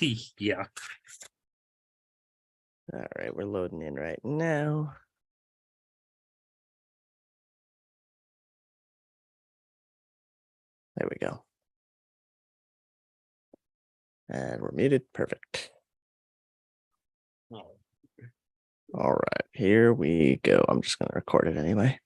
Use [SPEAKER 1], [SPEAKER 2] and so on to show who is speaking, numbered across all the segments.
[SPEAKER 1] Yeah.
[SPEAKER 2] All right, we're loading in right now. There we go. And we're muted. Perfect. All right, here we go. I'm just going to record it anyway.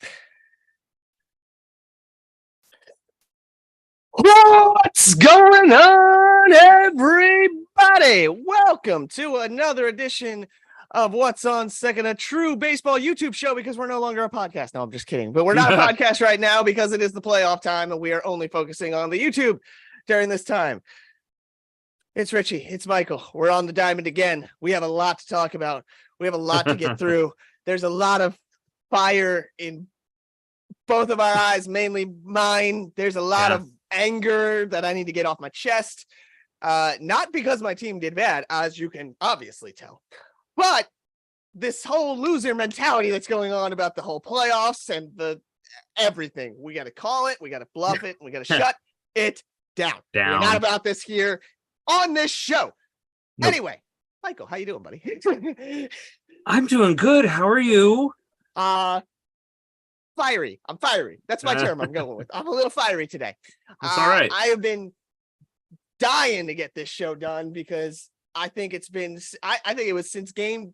[SPEAKER 2] What's going on, everybody? Welcome to another edition of What's on Second, a true baseball YouTube show, because we're no longer a podcast. No, I'm just kidding. But we're not a podcast right now because it is the playoff time and we are only focusing on the YouTube during this time. It's Richie. It's Michael. We're on the diamond again. We have a lot to talk about. We have a lot to get through. There's a lot of fire in both of our eyes, mainly mine. There's a lot of anger that I need to get off my chest. Not because my team did bad, as you can obviously tell, but this whole loser mentality that's going on about the whole playoffs and the everything. We got to call it. We got to bluff it. We got to shut it down. We're not about this here on this show. Nope. Anyway, Michael, how you doing, buddy?
[SPEAKER 1] I'm doing good. How are you?
[SPEAKER 2] Fiery. I'm fiery. That's my term I'm going with. I'm a little fiery today.
[SPEAKER 1] That's all right.
[SPEAKER 2] I have been dying to get this show done because I think it's been, I think it was since game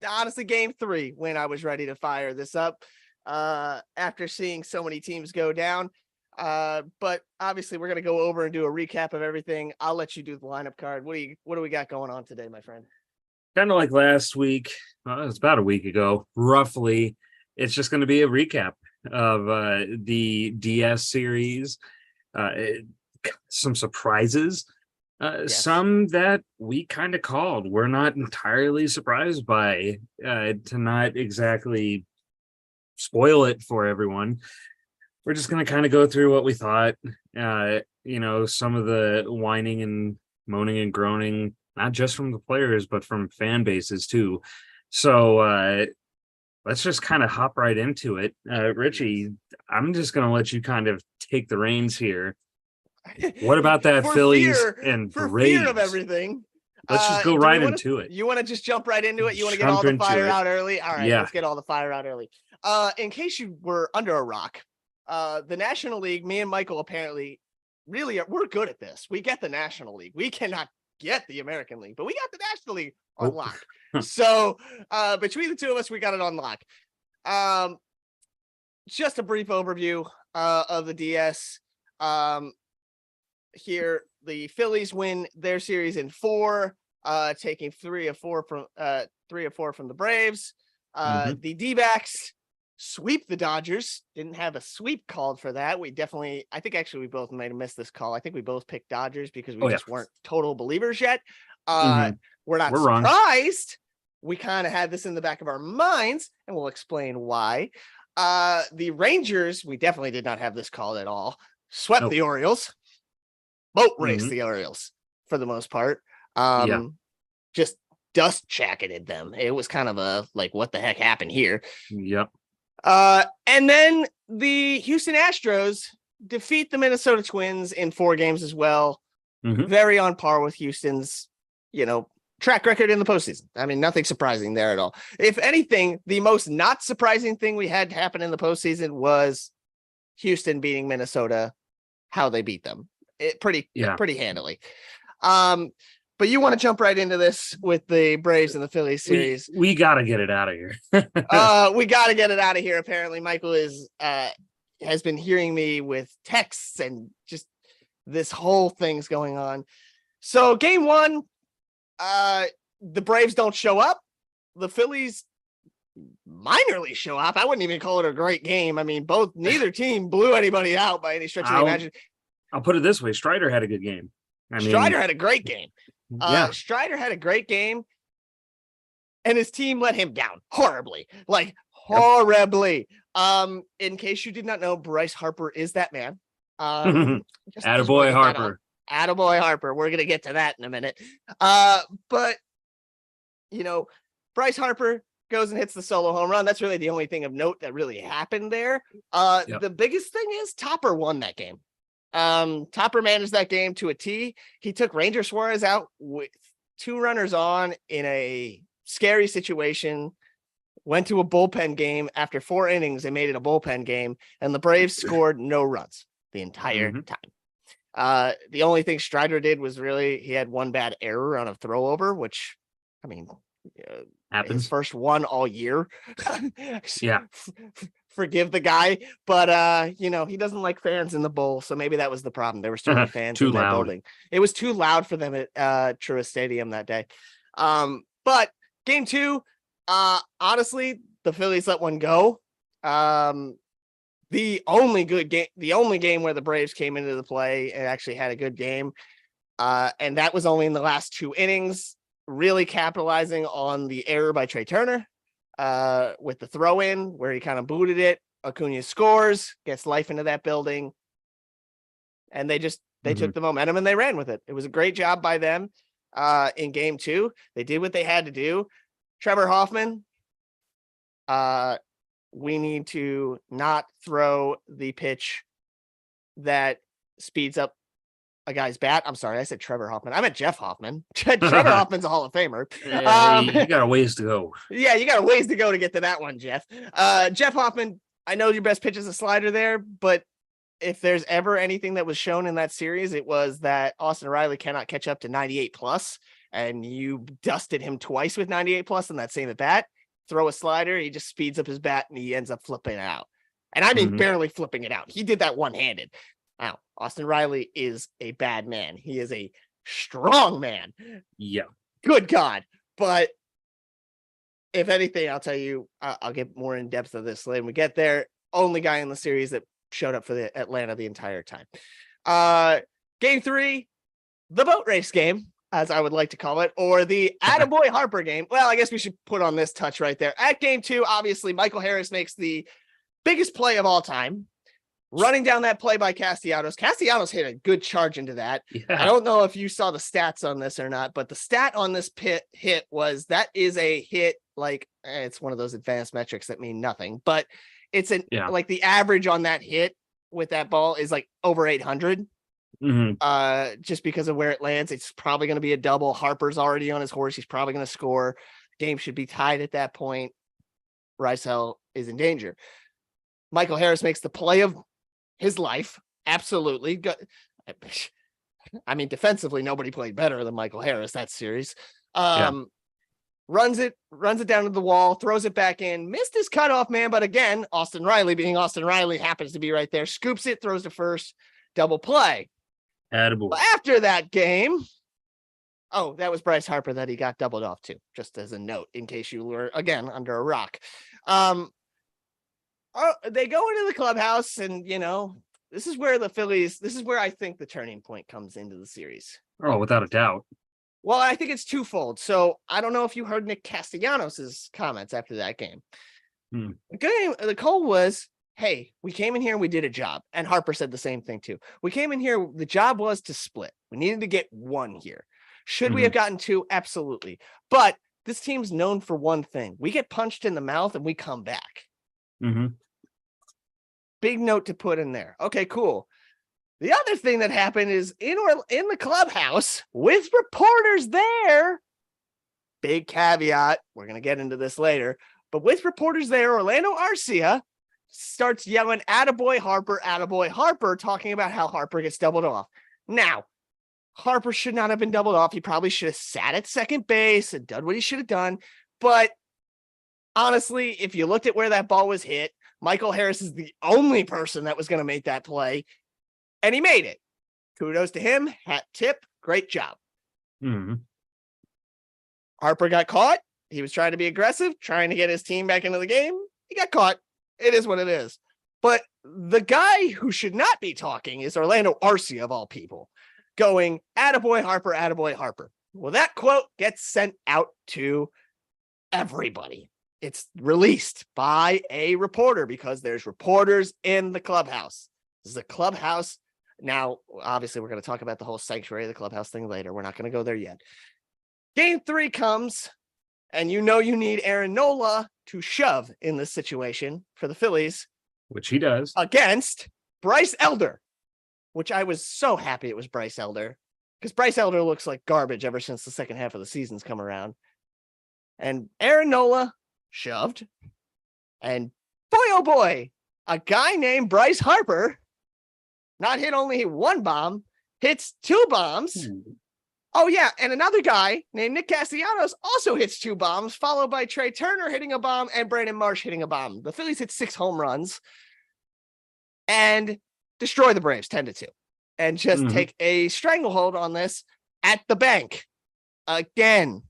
[SPEAKER 2] 3 when I was ready to fire this up after seeing so many teams go down. But obviously we're going to go over and do a recap of everything. I'll let you do the lineup card. What do we got going on today, my friend?
[SPEAKER 1] Kind of like last week. It was about a week ago, roughly. It's just going to be a recap of the DS series. Some surprises, some that we kind of called. We're not entirely surprised by, to not exactly spoil it for everyone. We're just going to kind of go through what we thought, some of the whining and moaning and groaning, not just from the players, but from fan bases too. So let's just kind of hop right into it. Richie, I'm just going to let you kind of take the reins here. What about that Phillies and Braves?
[SPEAKER 2] Fear of everything.
[SPEAKER 1] Let's just go right into it.
[SPEAKER 2] You want to just jump right into it? You want to get all the fire out early? All right, let's get all the fire out early. In case you were under a rock, the National League, me and Michael apparently we're good at this. We get the National League. We cannot get the American League, but we got the National League on lock. So between the two of us, we got it on lock. Just a brief overview of the DS. Here, the Phillies win their series in 4, taking 3 of 4 from the Braves. The D-backs sweep the Dodgers. Didn't have a sweep called for that. I think actually we both might have missed this call. I think we both picked Dodgers because we just weren't total believers yet. We're surprised. Wrong. We kind of had this in the back of our minds, and we'll explain why. The Rangers, we definitely did not have this called at all. Swept the Orioles. Boat raced the Orioles for the most part. Just dust jacketed them. It was kind of a like, what the heck happened here?
[SPEAKER 1] Yep.
[SPEAKER 2] And then the Houston Astros defeat the Minnesota Twins in 4 games as well. Very on par with Houston's, track record in the postseason. I mean, nothing surprising there at all. If anything, the most not surprising thing we had happen in the postseason was Houston beating Minnesota, how they beat them. Pretty handily. But you want to jump right into this with the Braves and the Phillies series.
[SPEAKER 1] We got to get it out of here.
[SPEAKER 2] We got to get it out of here. Apparently, Michael has been hearing me with texts and just this whole thing's going on. So game 1, the Braves don't show up. The Phillies minorly show up. I wouldn't even call it a great game. I mean, neither team blew anybody out by any stretch of the imagination.
[SPEAKER 1] I'll put it this way. Strider had a good game.
[SPEAKER 2] Strider had a great game. Strider had a great game, and his team let him down horribly. Horribly. In case you did not know, Bryce Harper is that man.
[SPEAKER 1] Attaboy Harper.
[SPEAKER 2] Attaboy Harper. We're going to get to that in a minute. But, Bryce Harper goes and hits the solo home run. That's really the only thing of note that really happened there. The biggest thing is Topper won that game. Topper managed that game to a T. He took Ranger Suarez out with 2 runners on in a scary situation, went to a bullpen game after 4 innings. They made it a bullpen game, and the Braves scored no runs the entire time. The only thing Strider did was he had 1 bad error on a throw over, which, I mean,
[SPEAKER 1] Happens.
[SPEAKER 2] his first one all year.
[SPEAKER 1] Yeah.
[SPEAKER 2] Forgive the guy, but he doesn't like fans in the bowl, so maybe that was the problem. There were so many fans in that building. It was too loud for them at Truist Stadium that day. But game 2, honestly, the Phillies let one go. The only game where the Braves came into the play and actually had a good game, and that was only in the last 2 innings, really capitalizing on the error by Trey Turner. With the throw in where he kind of booted it. Acuna scores, gets life into that building. And they took the momentum and they ran with it. It was a great job by them in game 2. They did what they had to do. Trevor Hoffman, we need to not throw the pitch that speeds up a guy's bat. I'm sorry, I said Trevor Hoffman. I meant Jeff Hoffman. Trevor Hoffman's a Hall of Famer.
[SPEAKER 1] You got a ways to go.
[SPEAKER 2] Yeah, you got a ways to go to get to that one, Jeff. Jeff Hoffman, I know your best pitch is a slider there, but if there's ever anything that was shown in that series, it was that Austin Riley cannot catch up to 98 plus, and you dusted him twice with 98 plus in that same at bat. Throw a slider, he just speeds up his bat and he ends up flipping out. And I mean, barely flipping it out. He did that one-handed. Now, Austin Riley is a bad man. He is a strong man.
[SPEAKER 1] Yeah.
[SPEAKER 2] Good God. But if anything, I'll tell you, I'll get more in depth of this when we get there. Only guy in the series that showed up for the Atlanta the entire time. Game 3, the boat race game, as I would like to call it, or the Attaboy Harper game. Well, I guess we should put on this touch right there. At game 2, obviously, Michael Harris makes the biggest play of all time. Running down that play by Castellanos. Castellanos hit a good charge into that. Yeah. I don't know if you saw the stats on this or not, but the stat on this hit was that is a hit, like it's one of those advanced metrics that mean nothing, but it's like the average on that hit with that ball is like over 800. Just because of where it lands. It's probably going to be a double. Harper's already on his horse. He's probably going to score. Game should be tied at that point. Rysel is in danger. Michael Harris makes the play of his life. Absolutely. I mean, defensively, nobody played better than Michael Harris that series. Runs it down to the wall, throws it back in, missed his cutoff man. But again, Austin Riley being Austin Riley happens to be right there, scoops it, throws to first, double play.
[SPEAKER 1] Attaboy.
[SPEAKER 2] After that game, that was Bryce Harper that he got doubled off to, just as a note, in case you were, again, under a rock. They go into the clubhouse, and this is where I think the turning point comes into the series.
[SPEAKER 1] Oh, without a doubt.
[SPEAKER 2] Well, I think it's twofold. So I don't know if you heard Nick Castellanos' comments after that game. The call was, hey, we came in here and we did a job. And Harper said the same thing too. We came in here, the job was to split. We needed to get 1 here. Should we have gotten 2? Absolutely. But this team's known for one thing. We get punched in the mouth and we come back. Big note to put in there. Okay, cool. The other thing that happened is in the clubhouse with reporters there. Big caveat. We're going to get into this later. But with reporters there, Orlando Arcia starts yelling, "Attaboy Harper," talking about how Harper gets doubled off. Now, Harper should not have been doubled off. He probably should have sat at second base and done what he should have done. But honestly, if you looked at where that ball was hit, Michael Harris is the only person that was going to make that play, and he made it. Kudos to him. Hat tip. Great job. Harper got caught. He was trying to be aggressive, trying to get his team back into the game. He got caught. It is what it is. But the guy who should not be talking is Orlando Arcia, of all people, going, "Attaboy Harper, attaboy Harper." Well, that quote gets sent out to everybody. It's released by a reporter because there's reporters in the clubhouse. This is a clubhouse. Now, obviously, we're going to talk about the whole sanctuary of the clubhouse thing later. We're not going to go there yet. Game 3 comes, and you need Aaron Nola to shove in this situation for the Phillies.
[SPEAKER 1] Which he does.
[SPEAKER 2] Against Bryce Elder, which I was so happy it was Bryce Elder. because Bryce Elder looks like garbage ever since the second half of the season's come around. And Aaron Nola shoved. And boy, oh boy, a guy named Bryce Harper not hit only one bomb, hits 2 bombs. Oh, yeah. And another guy named Nick Castellanos also hits 2 bombs, followed by Trey Turner hitting a bomb and Brandon Marsh hitting a bomb. The Phillies hit 6 home runs and destroy the Braves 10-2 and just take a stranglehold on this at the bank again.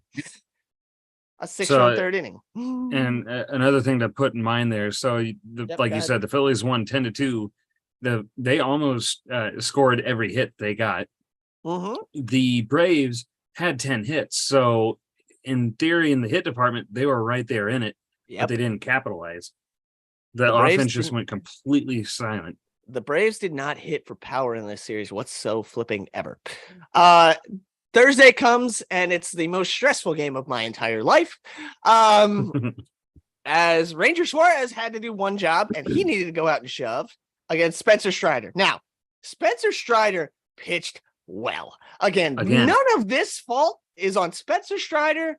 [SPEAKER 2] A 6-run third inning.
[SPEAKER 1] And another thing to put in mind there. So, like you said, the Phillies won 10-2. They almost scored every hit they got. The Braves had 10 hits. So, in theory, in the hit department, they were right there in it, but they didn't capitalize. The offense just went completely silent.
[SPEAKER 2] The Braves did not hit for power in this series whatsoever. Thursday comes and it's the most stressful game of my entire life. As Ranger Suarez had to do one job and he needed to go out and shove against Spencer Strider. Now, Spencer Strider pitched well. Again, none of this fault is on Spencer Strider.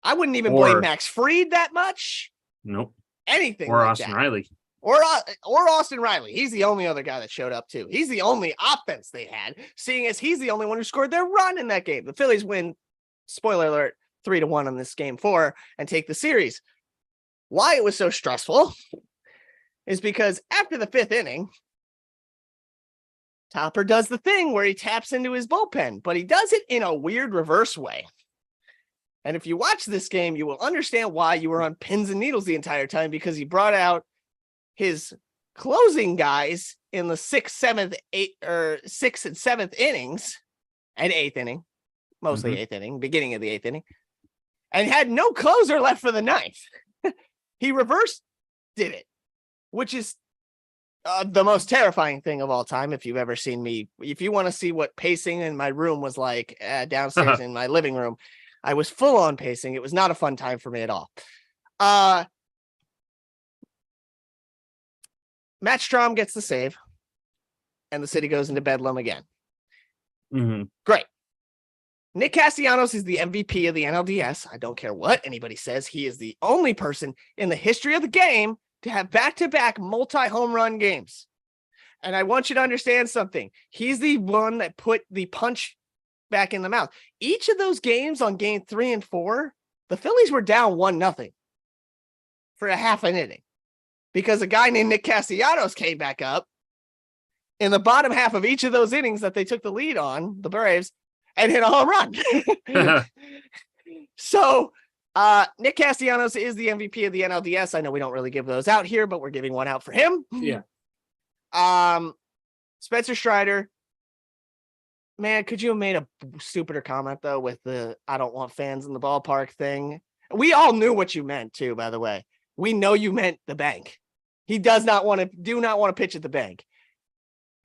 [SPEAKER 2] I wouldn't even blame Max Fried that much.
[SPEAKER 1] Nope.
[SPEAKER 2] Anything
[SPEAKER 1] or
[SPEAKER 2] like
[SPEAKER 1] Austin
[SPEAKER 2] that.
[SPEAKER 1] Riley.
[SPEAKER 2] Or Austin Riley. He's the only other guy that showed up too. He's the only offense they had, seeing as he's the only one who scored their run in that game. The Phillies win, spoiler alert, 3-1 on this game 4 and take the series. Why it was so stressful is because after the 5th inning, Topper does the thing where he taps into his bullpen, but he does it in a weird reverse way. And if you watch this game, you will understand why you were on pins and needles the entire time, because he brought out his closing guys in the 6th, 7th, 6th and 7th innings and 8th inning, mostly 8th inning, beginning of the 8th inning, and had no closer left for the 9th. He reversed did it, which is the most terrifying thing of all time. If you've ever seen me, if you want to see what pacing in my room was like downstairs in my living room, I was full on pacing. It was not a fun time for me at all. Matt Strahm gets the save and the city goes into bedlam again. Great. Nick Castellanos is the MVP of the NLDS. I don't care what anybody says. He is the only person in the history of the game to have back-to-back multi-home run games. And I want you to understand something. He's the one that put the punch back in the mouth. Each of those games on game 3 and 4, the Phillies were down 1-0 for a half an inning because a guy named Nick Castellanos came back up in the bottom half of each of those innings that they took the lead on, the Braves, and hit a home run. So Nick Castellanos is the MVP of the NLDS. I know we don't really give those out here, but we're giving one out for him.
[SPEAKER 1] Yeah.
[SPEAKER 2] Spencer Strider, man, could you have made a stupider comment though with the I don't want fans in the ballpark thing? We all knew what you meant too, by the way. We know you meant the bank. He do not want to pitch at the bank.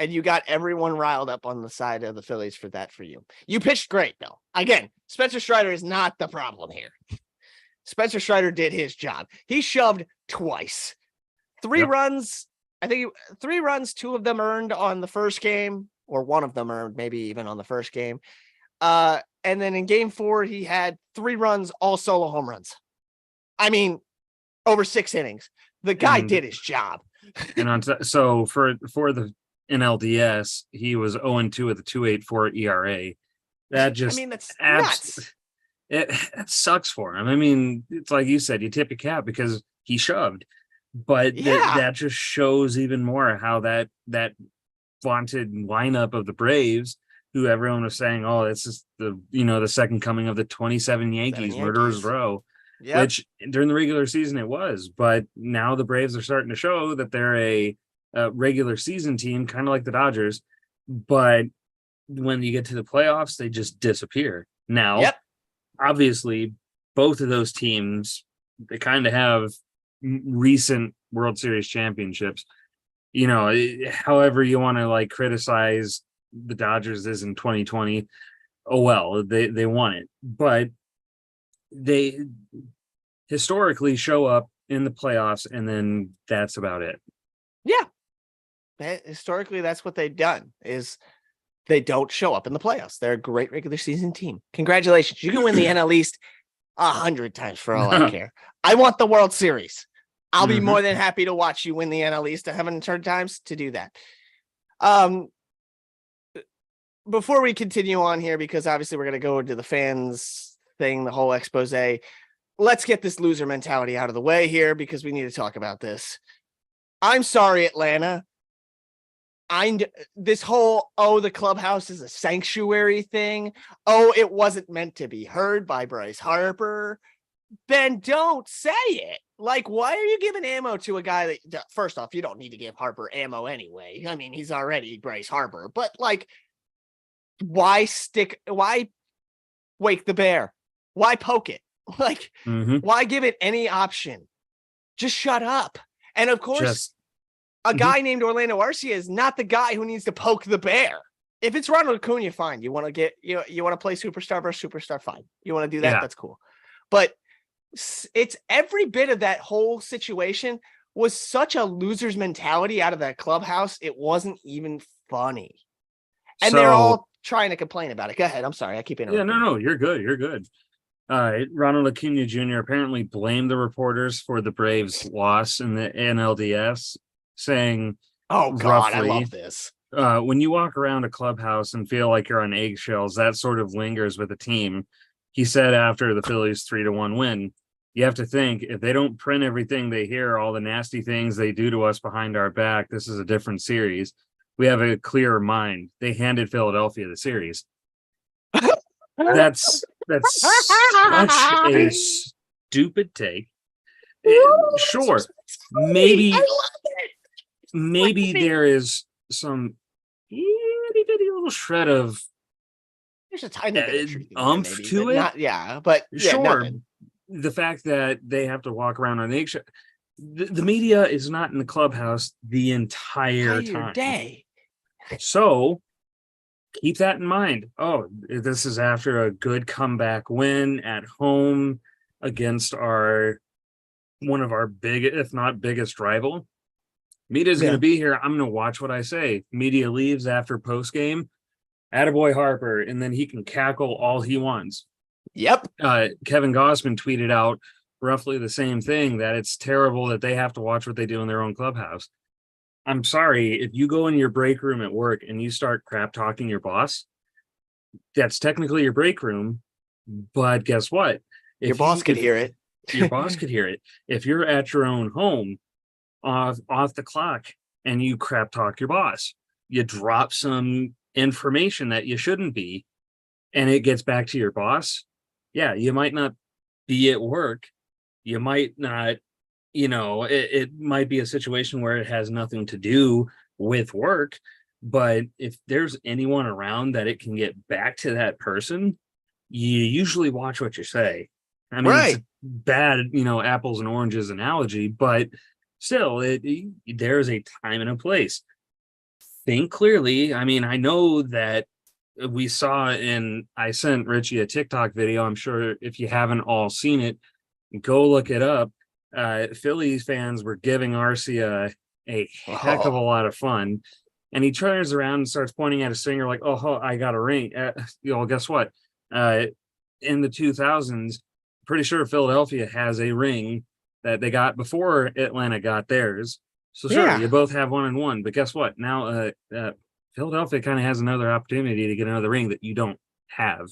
[SPEAKER 2] And you got everyone riled up on the side of the Phillies for that for you. You pitched great, though. Again, Spencer Strider is not the problem here. Spencer Strider did his job. He shoved twice. 3 runs. I think 3 runs, 2 of them earned on the first game, or one of them earned, maybe even on the first game. And then in game 4, he had 3 runs, all solo home runs. I mean, over 6 innings. The guy did his job.
[SPEAKER 1] And so for the NLDS, he was 0-2 with a 2.84 ERA. That just,
[SPEAKER 2] I mean, that's nuts.
[SPEAKER 1] It sucks for him. I mean, it's like you said, you tip your cap because he shoved, but that just shows even more how that vaunted lineup of the Braves, who everyone was saying, oh, it's just the second coming of the 27 Yankees, murderers row. Yep. Which during the regular season it was, but now the Braves are starting to show that they're a regular season team, kind of like the Dodgers, but when you get to the playoffs, they just disappear. Now, obviously, both of those teams, they kind of have recent World Series championships. However you want to criticize the Dodgers is in 2020. Oh well, they won it, but they historically show up in the playoffs, and then that's about it.
[SPEAKER 2] Yeah. Historically, that's what they've done. Is they don't show up in the playoffs. They're a great regular season team. Congratulations. You can win the NL East 100 times for all I care. I want the World Series. I'll be more than happy to watch you win the NL East 100 times to do that. Before we continue on here, because obviously we're going to go into the fans thing, the whole expose, let's get this loser mentality out of the way here because we need to talk about this. I'm sorry, Atlanta. This whole, the clubhouse is a sanctuary thing. It wasn't meant to be heard by Bryce Harper. Then don't say it. Like, why are you giving ammo to a guy that, first off, you don't need to give Harper ammo anyway. I mean, he's already Bryce Harper, but like, why wake the bear? Why poke it? Like, why give it any option? Just shut up. And of course, a guy named Orlando Arcia is not the guy who needs to poke the bear. If it's Ronald Acuna, fine. You want to play superstar versus superstar, fine. You want to do that? Yeah. That's cool. But it's every bit of that whole situation was such a loser's mentality out of that clubhouse. It wasn't even funny. And they're all trying to complain about it. Go ahead. I'm sorry. I keep interrupting.
[SPEAKER 1] Yeah, no, you're good. You're good. Ronald Acuna Jr. apparently blamed the reporters for the Braves' loss in the NLDS, saying,
[SPEAKER 2] "Oh God, roughly, I love this.
[SPEAKER 1] When you walk around a clubhouse and feel like you're on eggshells, that sort of lingers with a team." He said after the Phillies 3-1 win, you have to think, if they don't print everything they hear, all the nasty things they do to us behind our back, this is a different series. We have a clearer mind. They handed Philadelphia the series. That's such a stupid take. Sure, maybe there is some itty bitty little shred of
[SPEAKER 2] there's a tiny bit of
[SPEAKER 1] umph
[SPEAKER 2] maybe,
[SPEAKER 1] to
[SPEAKER 2] but
[SPEAKER 1] it.
[SPEAKER 2] But
[SPEAKER 1] sure, the fact that they have to walk around on the eggshell. The media is not in the clubhouse the entire time.
[SPEAKER 2] Day.
[SPEAKER 1] So keep that in mind. This is after a good comeback win at home against one of our big, if not biggest rival. Media's going to be here. I'm going to watch what I say. Media leaves after post game. Attaboy Harper, and then he can cackle all he wants.
[SPEAKER 2] Yep.
[SPEAKER 1] Kevin Gossman tweeted out roughly the same thing, that it's terrible that they have to watch what they do in their own clubhouse. I'm sorry, if you go in your break room at work and you start crap talking your boss, that's technically your break room. But guess what?
[SPEAKER 2] Your boss could hear it.
[SPEAKER 1] Your boss could hear it. If you're at your own home, off the clock, and you crap talk your boss, you drop some information that you shouldn't be, and it gets back to your boss. Yeah, you might not be at work. You might not, it might be a situation where it has nothing to do with work, but if there's anyone around that it can get back to that person, you usually watch what you say. I mean, It's bad, apples and oranges analogy, but still, there's a time and a place. Think clearly. I mean, I know that we saw I sent Richie a TikTok video. I'm sure if you haven't all seen it, go look it up. Phillies fans were giving Arcia a heck of a lot of fun. And he turns around and starts pointing at a singer like, I got a ring. Guess what? In the 2000s, pretty sure Philadelphia has a ring that they got before Atlanta got theirs. So sure, you both have 1-1, but guess what? Now Philadelphia kind of has another opportunity to get another ring that you don't have.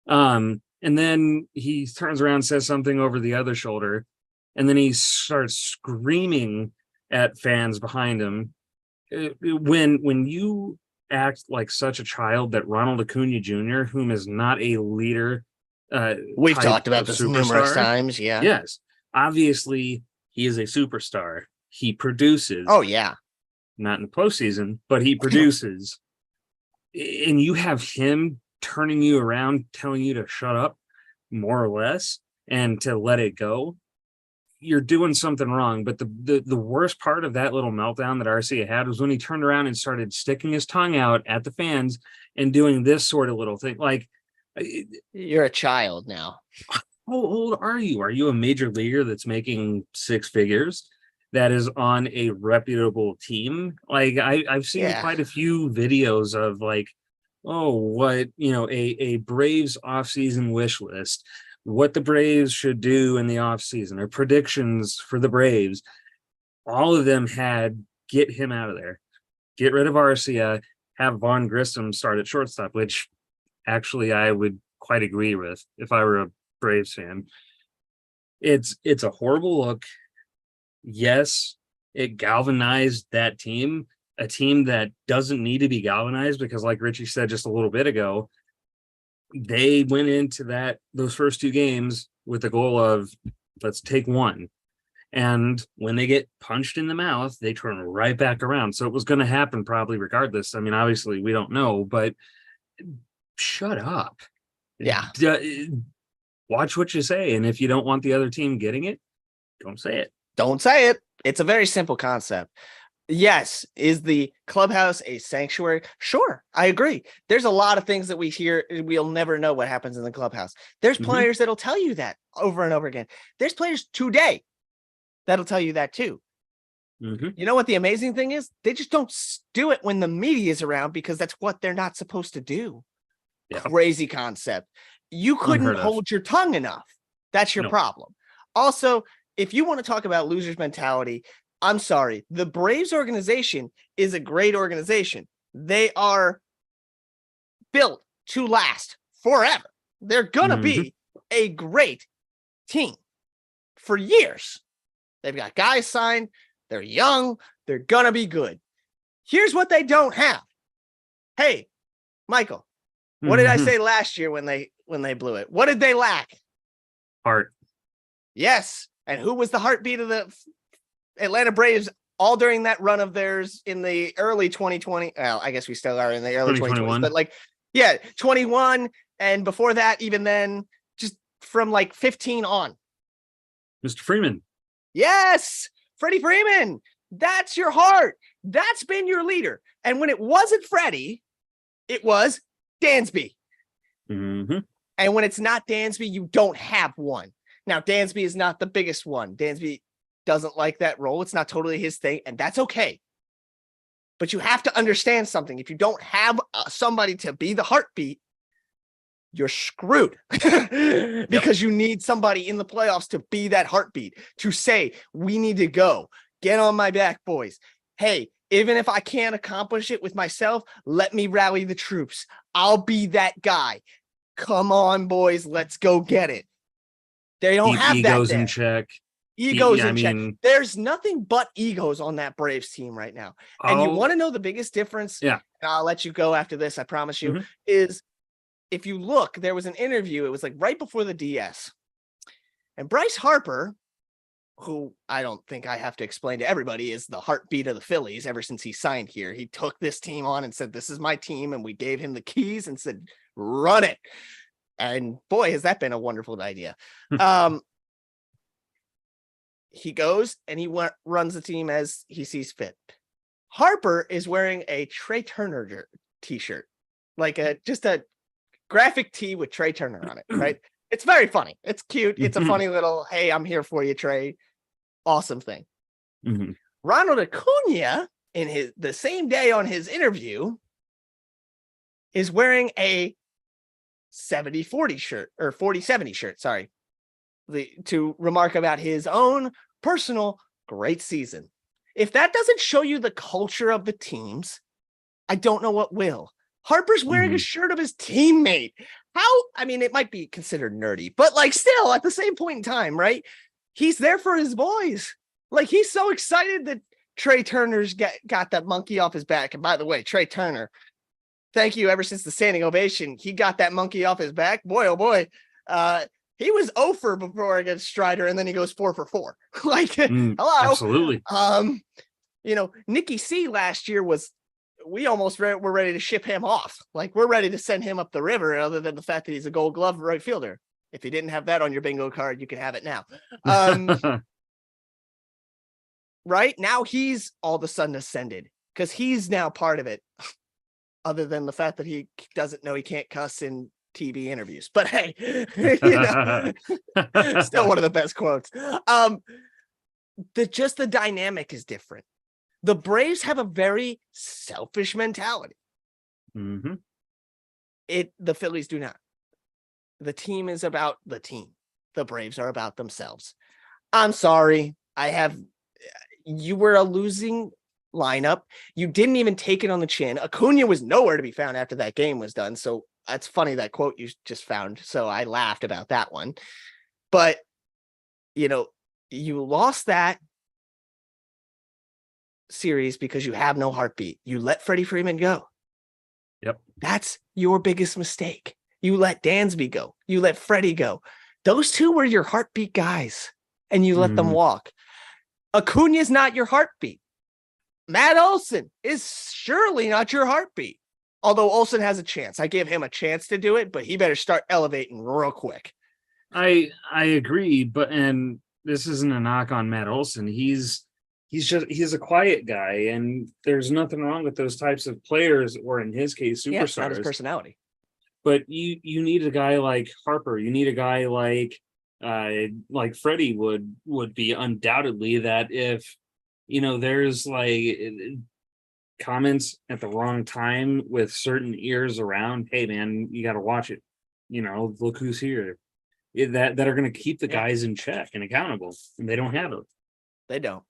[SPEAKER 1] And then he turns around and says something over the other shoulder, and then he starts screaming at fans behind him. When you act like such a child that Ronald Acuna Jr., whom is not a leader,
[SPEAKER 2] we've talked about this numerous times. Yeah.
[SPEAKER 1] Yes. Obviously, he is a superstar. He produces.
[SPEAKER 2] Oh, yeah.
[SPEAKER 1] Not in the postseason, but he produces. And you have him turning you around, telling you to shut up, more or less, and to let it go. You're doing something wrong. But the worst part of that little meltdown that Arcia had was when he turned around and started sticking his tongue out at the fans and doing this sort of little thing. Like,
[SPEAKER 2] you're a child now.
[SPEAKER 1] How old are you? Are you a major leaguer that's making six figures, that is on a reputable team? Like, I've seen quite a few videos of like what, a Braves offseason wish list, what the Braves should do in the offseason, or predictions for the Braves, all of them had get him out of there, get rid of Arcia, have Vaughn Grissom start at shortstop, which actually I would quite agree with if I were a Braves fan. It's a horrible look. Yes, it galvanized that team, a team that doesn't need to be galvanized because, like Richie said just a little bit ago, they went into those first two games with the goal of let's take one. And when they get punched in the mouth, they turn right back around. So it was going to happen probably regardless. I mean, obviously we don't know, but shut up.
[SPEAKER 2] Yeah.
[SPEAKER 1] Watch what you say. And if you don't want the other team getting it, don't say it.
[SPEAKER 2] Don't say it. It's a very simple concept. Yes. Is the clubhouse a sanctuary? Sure. I agree. There's a lot of things that we hear. We'll never know what happens in the clubhouse. There's players that'll tell you that over and over again. There's players today that'll tell you that too. You know what the amazing thing is? They just don't do it when the media is around because that's what they're not supposed to do. Yeah. Crazy concept. You couldn't hold your tongue enough. That's your problem. Also, if you want to talk about losers mentality, I'm sorry. The Braves organization is a great organization. They are built to last forever. They're going to be a great team for years. They've got guys signed. They're young. They're going to be good. Here's what they don't have. Hey, Michael, what did I say last year when they blew it? What did they lack?
[SPEAKER 1] Heart.
[SPEAKER 2] Yes. And who was the heartbeat of the Atlanta Braves all during that run of theirs in the early 2020? Well, I guess we still are in the early 2021, but 21. And before that, even then, just from 15 on.
[SPEAKER 1] Mr. Freeman.
[SPEAKER 2] Yes. Freddie Freeman. That's your heart. That's been your leader. And when it wasn't Freddie, it was Dansby. And when it's not Dansby, you don't have one. Now, Dansby is not the biggest one. Dansby doesn't like that role. It's not totally his thing, and that's okay. But you have to understand something. If you don't have somebody to be the heartbeat, you're screwed because you need somebody in the playoffs to be that heartbeat, to say, we need to go. Get on my back, boys. Hey, even if I can't accomplish it with myself, let me rally the troops. I'll be that guy. Come on, boys. Let's go get it. They don't have
[SPEAKER 1] egos
[SPEAKER 2] that
[SPEAKER 1] in check.
[SPEAKER 2] Egos in check. There's nothing but egos on that Braves team right now. And you want to know the biggest difference?
[SPEAKER 1] Yeah.
[SPEAKER 2] And I'll let you go after this, I promise you, is if you look, there was an interview. It was right before the DS. And Bryce Harper, who I don't think I have to explain to everybody, is the heartbeat of the Phillies ever since he signed here. He took this team on and said, this is my team. And we gave him the keys and said, run it. And boy, has that been a wonderful idea. He goes and he runs the team as he sees fit. Harper is wearing a Trey Turner t-shirt, just a graphic tee with Trey Turner on it, right? It's very funny. It's cute. It's a funny little, hey, I'm here for you, Trey. Awesome thing. Ronald Acuna, in the same day on his interview, is wearing a 70-40 shirt, or 40-70 shirt, sorry, to remark about his own personal great season. If that doesn't show you the culture of the teams, I don't know what will. Harper's wearing a shirt of his teammate. It might be considered nerdy, but still at the same point in time, right? He's there for his boys. He's so excited that Trey Turner's got that monkey off his back. And by the way, Trey Turner, thank you. Ever since the standing ovation, he got that monkey off his back. Boy, oh boy. He was 0 for before against Strider, and then he goes 4 for 4. Hello.
[SPEAKER 1] Absolutely.
[SPEAKER 2] Nicky C last year we almost were ready to ship him off. We're ready to send him up the river, other than the fact that he's a Gold Glove right fielder. If you didn't have that on your bingo card, you can have it now. Right now, he's all of a sudden ascended because he's now part of it. Other than the fact that he doesn't know he can't cuss in TV interviews, but hey, still one of the best quotes. The dynamic is different. The Braves have a very selfish mentality. The Phillies do not. The team is about the team. The Braves are about themselves. I'm sorry. You were a losing lineup. You didn't even take it on the chin. Acuna was nowhere to be found after that game was done. So that's funny, that quote you just found. So I laughed about that one. But, you lost that series because you have no heartbeat. You let Freddie Freeman go.
[SPEAKER 1] Yep.
[SPEAKER 2] That's your biggest mistake. You let Dansby go. You let Freddie go. Those two were your heartbeat guys, and you let them walk. Acuna is not your heartbeat. Matt Olson is surely not your heartbeat. Although Olson has a chance. I give him a chance to do it, but he better start elevating real quick.
[SPEAKER 1] I agree, and this isn't a knock on Matt Olson. He's a quiet guy, and there's nothing wrong with those types of players, or in his case, superstars.
[SPEAKER 2] Yeah, it's not his personality.
[SPEAKER 1] But you need a guy like Harper. You need a guy like Freddie would be undoubtedly, that if there's like comments at the wrong time with certain ears around, hey man, you got to watch it. Look who's here. That are going to keep the guys in check and accountable, and they don't have it.
[SPEAKER 2] They don't.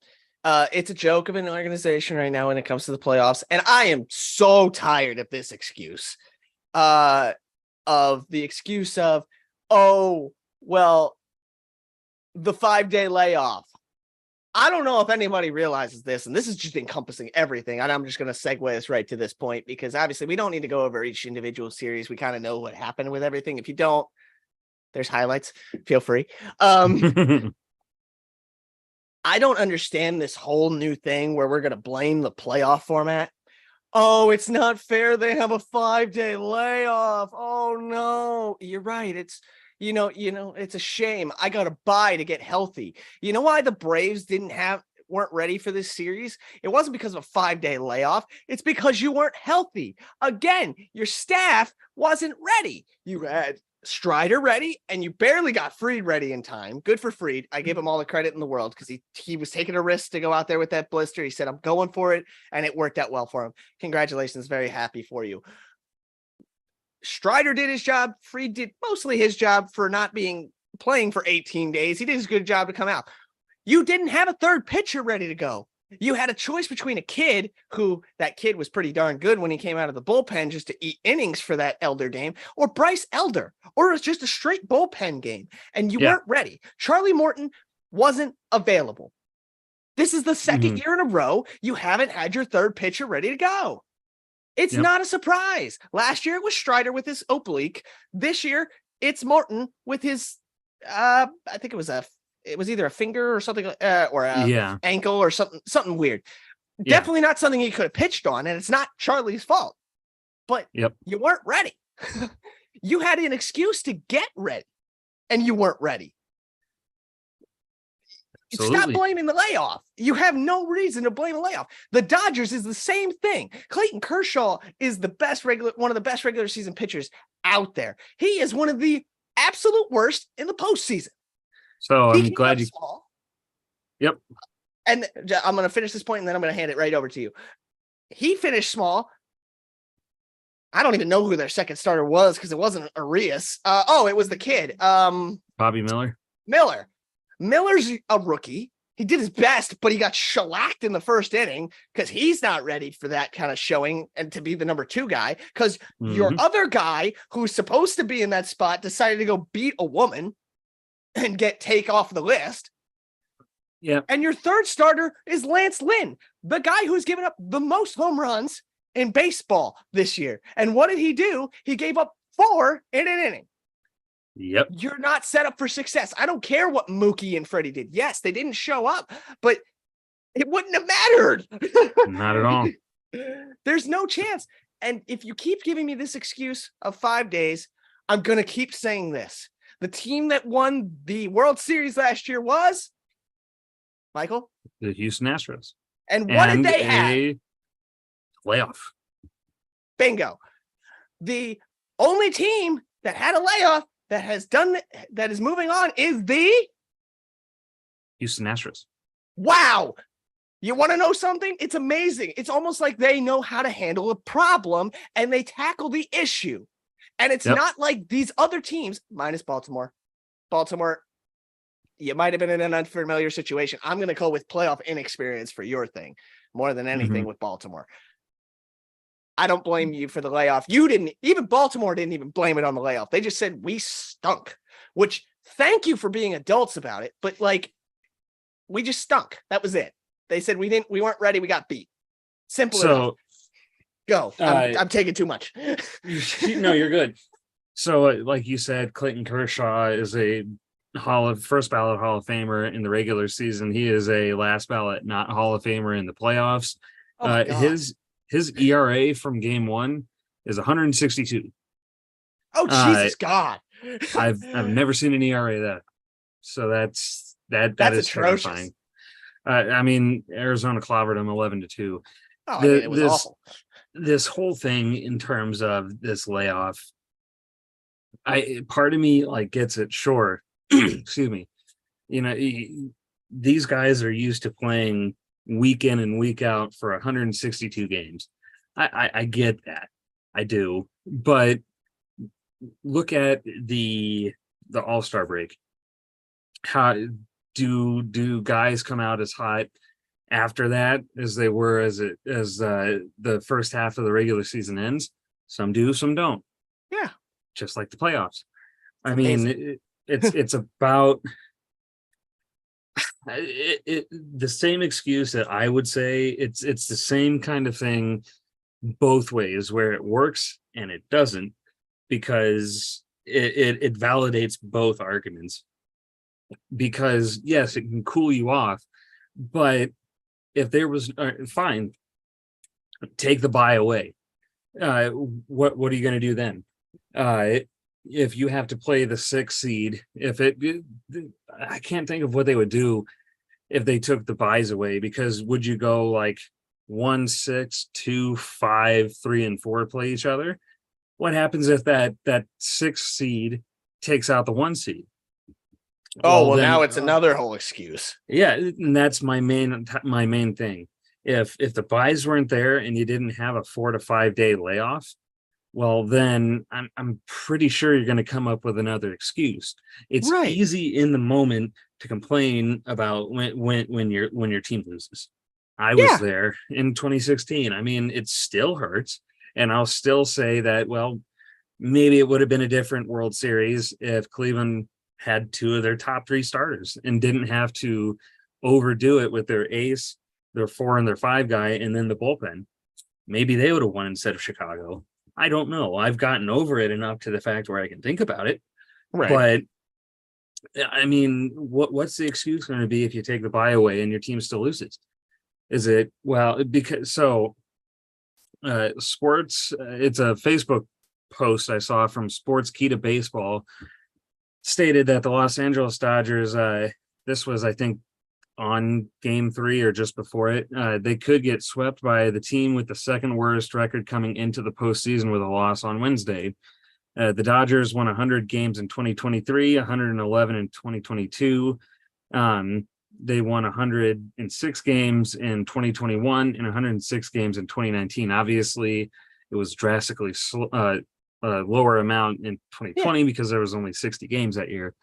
[SPEAKER 2] It's a joke of an organization right now when it comes to the playoffs, and I am so tired of this excuse. Of the excuse of, oh, well, the 5-day layoff. I don't know if anybody realizes this, and this is just encompassing everything. And I'm just going to segue us right to this point, because obviously we don't need to go over each individual series. We kind of know what happened with everything. If you don't, there's highlights. Feel free. I don't understand this whole new thing where we're going to blame the playoff format. Oh, it's not fair. They have a 5-day layoff. Oh no, you're right. It's, it's a shame. I got to buy to get healthy. You know why the Braves weren't ready for this series? It wasn't because of a 5-day layoff. It's because you weren't healthy. Again, your staff wasn't ready. You had Strider ready, and you barely got Fried ready in time. Good for Fried. I give him all the credit in the world, because he was taking a risk to go out there with that blister. He said, I'm going for it, and it worked out well for him. Congratulations. Very happy for you. Strider did his job. Fried did mostly his job for not playing for 18 days. He did his good job to come out. You didn't have a third pitcher ready to go. You had a choice between a kid that kid was pretty darn good when he came out of the bullpen just to eat innings for that Elder game, or Bryce Elder, or it was just a straight bullpen game, and you weren't ready. Charlie Morton wasn't available. This is the second year in a row you haven't had your third pitcher ready to go. It's not a surprise. Last year it was Strider with his oblique. This year it's Morton with his, I think it was either a finger or something, or a ankle or something weird. Definitely not something he could have pitched on, and it's not Charlie's fault. But you weren't ready. You had an excuse to get ready, and you weren't ready. Absolutely. Stop blaming the layoff. You have no reason to blame a layoff. The Dodgers is the same thing. Clayton Kershaw is one of the best regular season pitchers out there. He is one of the absolute worst in the postseason.
[SPEAKER 1] So I'm glad you.
[SPEAKER 2] Small.
[SPEAKER 1] Yep.
[SPEAKER 2] And I'm going to finish this point, and then I'm going to hand it right over to you. He finished small. I don't even know who their second starter was, because it wasn't Arias. It was the kid.
[SPEAKER 1] Bobby Miller.
[SPEAKER 2] Miller's a rookie. He did his best, but he got shellacked in the first inning because he's not ready for that kind of showing and to be the number 2 guy, because your other guy who's supposed to be in that spot decided to go beat a woman and take off the list.
[SPEAKER 1] Yeah.
[SPEAKER 2] And your third starter is Lance Lynn, the guy who's given up the most home runs in baseball this year. And what did he do? He gave up 4 in an inning.
[SPEAKER 1] Yep.
[SPEAKER 2] You're not set up for success. I don't care what Mookie and Freddie did. Yes, they didn't show up, but it wouldn't have mattered.
[SPEAKER 1] Not at all.
[SPEAKER 2] There's no chance. And if you keep giving me this excuse of 5 days, I'm going to keep saying this. The team that won the World Series last year was, Michael?
[SPEAKER 1] The Houston Astros.
[SPEAKER 2] And what did they have?
[SPEAKER 1] Layoff.
[SPEAKER 2] Bingo. The only team that had a layoff that is moving on is the
[SPEAKER 1] Houston Astros.
[SPEAKER 2] Wow. You want to know something? It's amazing. It's almost like they know how to handle a problem and they tackle the issue. And it's not like these other teams, minus Baltimore. Baltimore, you might have been in an unfamiliar situation. I'm going to go with playoff inexperience for your thing more than anything with Baltimore. I don't blame you for the layoff. Even Baltimore didn't even blame it on the layoff. They just said we stunk, which thank you for being adults about it. But like, we just stunk. That was it. They said we weren't ready. We got beat. Simple enough. Go. I'm taking too much.
[SPEAKER 1] No, you're good. So like you said, Clayton Kershaw is a first ballot Hall of Famer in the regular season. He is a last ballot, not Hall of Famer in the playoffs. His ERA from game 1 is 162.
[SPEAKER 2] Oh, Jesus God.
[SPEAKER 1] I've never seen an ERA that. So that is
[SPEAKER 2] atrocious.
[SPEAKER 1] terrifying. I mean, Arizona clobbered him 11-2.
[SPEAKER 2] Oh, it was awful.
[SPEAKER 1] This whole thing in terms of this layoff, part of me like gets it. Sure. Excuse me. You know, these guys are used to playing week in and week out for 162 games. I get that. I do. But look at the All-Star break. How do guys come out as hot after that as they were as the first half of the regular season ends? Some do, some don't.
[SPEAKER 2] Yeah.
[SPEAKER 1] Just like the playoffs. I mean, it's about the same excuse that I would say. It's the same kind of thing both ways, where it works and it doesn't, because it validates both arguments. Because yes, it can cool you off, but if there was fine, take the bye away. What are you going to do then? If you have to play the 6th seed, I can't think of what they would do if they took the byes away, because would you go like 1, 6, 2, 5, 3, and 4 play each other? What happens if that 6th seed takes out the 1 seed?
[SPEAKER 2] Well, now it's another whole excuse.
[SPEAKER 1] Yeah, and that's my main thing. If the byes weren't there and you didn't have a 4 to 5 day layoff, well, then I'm pretty sure you're going to come up with another excuse. It's easy in the moment to complain about when your team loses. I was there in 2016. I mean, it still hurts, and I'll still say that, well, maybe it would have been a different World Series if Cleveland had 2 of their top 3 starters and didn't have to overdo it with their ace, their 4 and their 5 guy, and then the bullpen. Maybe they would have won instead of Chicago. I don't know. I've gotten over it enough to the fact where I can think about it. Right. But I mean, what's the excuse going to be if you take the bye away and your team still loses? Is it, well, because sports, it's a Facebook post I saw from Sports Key to Baseball, stated that the Los Angeles Dodgers, this was, I think, on game 3 or just before it, they could get swept by the team with the 2nd worst record coming into the postseason with a loss on Wednesday. The Dodgers won 100 games in 2023, 111 in 2022. They won 106 games in 2021 and 106 games in 2019. Obviously, it was drastically lower amount in 2020 because there was only 60 games that year.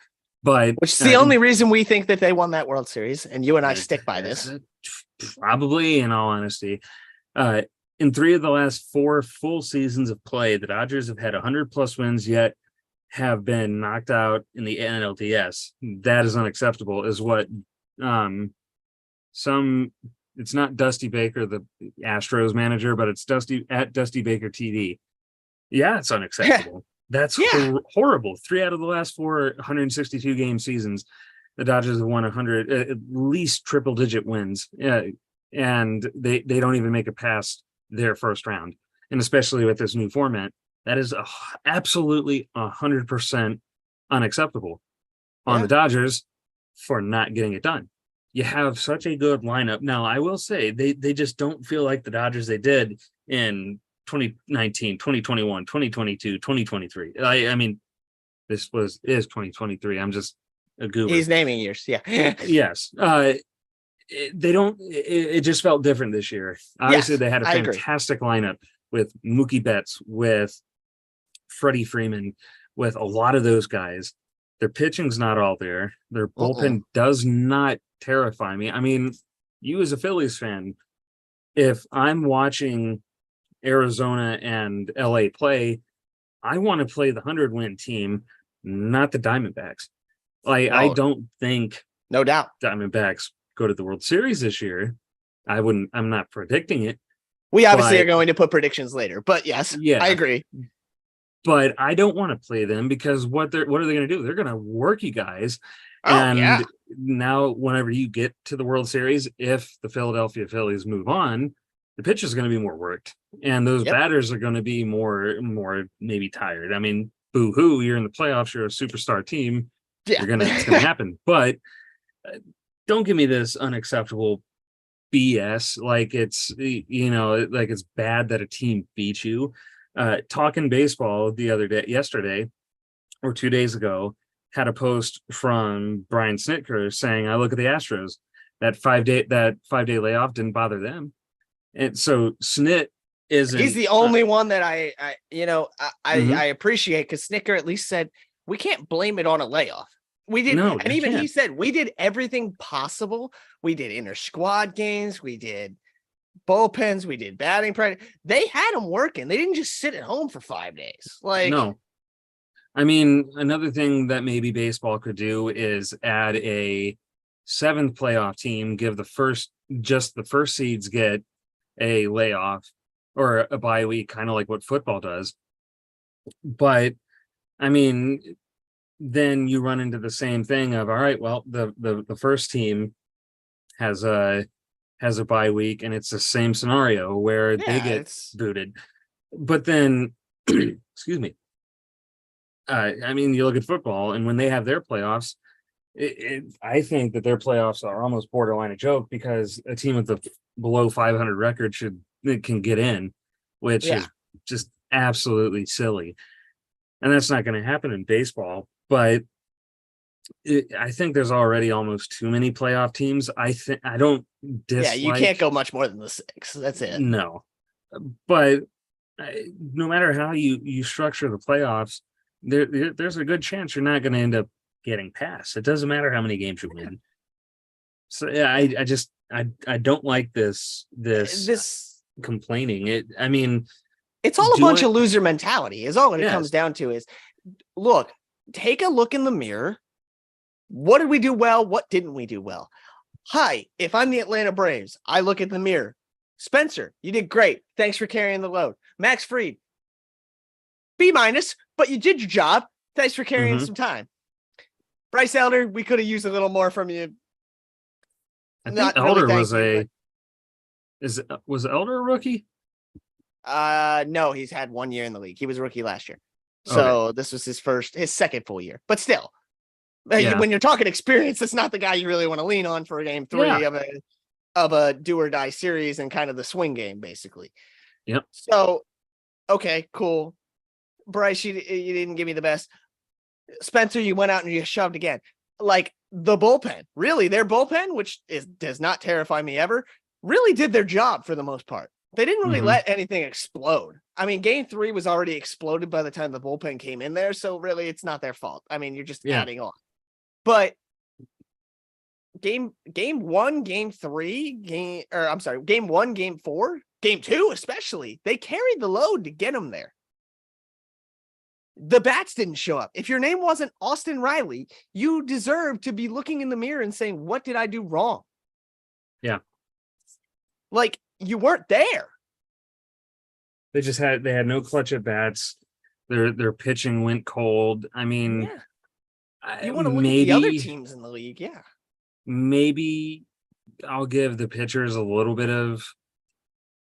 [SPEAKER 1] But
[SPEAKER 2] which is the only reason we think that they won that World Series, and you and I stick by this.
[SPEAKER 1] Probably, in all honesty. In 3 of the last 4 full seasons of play, the Dodgers have had 100+ wins, yet have been knocked out in the NLDS. That is unacceptable, is what it's not Dusty Baker, the Astros manager, but it's Dusty Baker TV. Yeah, it's unacceptable. That's horrible. 3 out of the last 4 162 game seasons, the Dodgers have won 100, at least triple-digit wins, and they don't even make it past their first round. And especially with this new format, that is absolutely 100% unacceptable on the Dodgers for not getting it done. You have such a good lineup. Now, I will say they just don't feel like the Dodgers they did in 2019, 2021, 2022, 2023. I mean, is 2023. I'm just a goober.
[SPEAKER 2] He's naming years. Yeah.
[SPEAKER 1] Yes. It just felt different this year. Obviously, they had a fantastic lineup with Mookie Betts, with Freddie Freeman with a lot of those guys. Their pitching's not all there. Their bullpen does not terrify me. I mean, you as a Phillies fan, if I'm watching Arizona and LA play, I want to play the 100-win team, not the Diamondbacks. I don't think
[SPEAKER 2] no doubt
[SPEAKER 1] Diamondbacks go to the World Series this year. I'm not predicting it.
[SPEAKER 2] We obviously are going to put predictions later, but yes,
[SPEAKER 1] yeah,
[SPEAKER 2] I agree.
[SPEAKER 1] But I don't want to play them because what are they going to do? They're going to work you guys. Now, whenever you get to the World Series, if the Philadelphia Phillies move on, the pitch is going to be more worked, and those batters are going to be more maybe tired. I mean, boo-hoo, you're in the playoffs, you're a superstar team. Yeah. It's going to happen. But don't give me this unacceptable BS like it's like it's bad that a team beat you. Talking Baseball yesterday or 2 days ago had a post from Brian Snitker saying, I look at the Astros, that 5 day layoff didn't bother them. And so Snit isn't,
[SPEAKER 2] he's the only one that I appreciate, because Snitker at least said we can't blame it on a layoff. We did, and even he said we did everything possible. We did inter squad games, we did bullpens, we did batting practice. They had them working. They didn't just sit at home for 5 days. No.
[SPEAKER 1] I mean, another thing that maybe baseball could do is add a 7th playoff team, give the first seeds get a layoff or a bye week, kind of like what football does. But I mean, then you run into the same thing of, all right, well, the first team has a bye week, and it's the same scenario where they get booted. But then, excuse me. I mean, you look at football, and when they have their playoffs, I think that their playoffs are almost borderline a joke, because a team with a below 500 record can get in, which is just absolutely silly. And that's not going to happen in baseball. But I think there's already almost too many playoff teams. I don't dislike.
[SPEAKER 2] Yeah, you can't go much more than the 6. That's it.
[SPEAKER 1] No, but no matter how you structure the playoffs, there's a good chance you're not going to end up getting past. It doesn't matter how many games you win. So yeah, I don't like this complaining. I mean,
[SPEAKER 2] it's all a bunch of loser mentality. Is all it comes down to. Is look. Take a look in the mirror. What did we do well? What didn't we do well? Hi, if I'm the Atlanta Braves, I look in the mirror. Spencer, you did great. Thanks for carrying the load. Max Fried, B-, but you did your job. Thanks for carrying some time. Bryce Elder, we could have used a little more from you.
[SPEAKER 1] I think Elder was Elder a rookie?
[SPEAKER 2] No, he's had 1 year in the league. He was a rookie last year. So This was his second full year, but still, when you're talking experience, that's not the guy you really want to lean on for game 3 of a do or die series and kind of the swing game, basically.
[SPEAKER 1] Yep.
[SPEAKER 2] So, okay, cool. Bryce, you didn't give me the best. Spencer, you went out and you shoved again. Like the bullpen, really, their bullpen, which does not terrify me ever, really did their job for the most part. They didn't really let anything explode. I mean, game 3 was already exploded by the time the bullpen came in there. So really, it's not their fault. I mean, you're just adding on. But game 1, game 3, game 1, game 4, game 2, especially, they carried the load to get them there. The bats didn't show up. If your name wasn't Austin Riley, you deserve to be looking in the mirror and saying, what did I do wrong?
[SPEAKER 1] Yeah.
[SPEAKER 2] Like, you weren't there.
[SPEAKER 1] They had no clutch at bats. Their pitching went cold. I mean,
[SPEAKER 2] you want to look at the other teams in the league,
[SPEAKER 1] Maybe I'll give the pitchers a little bit of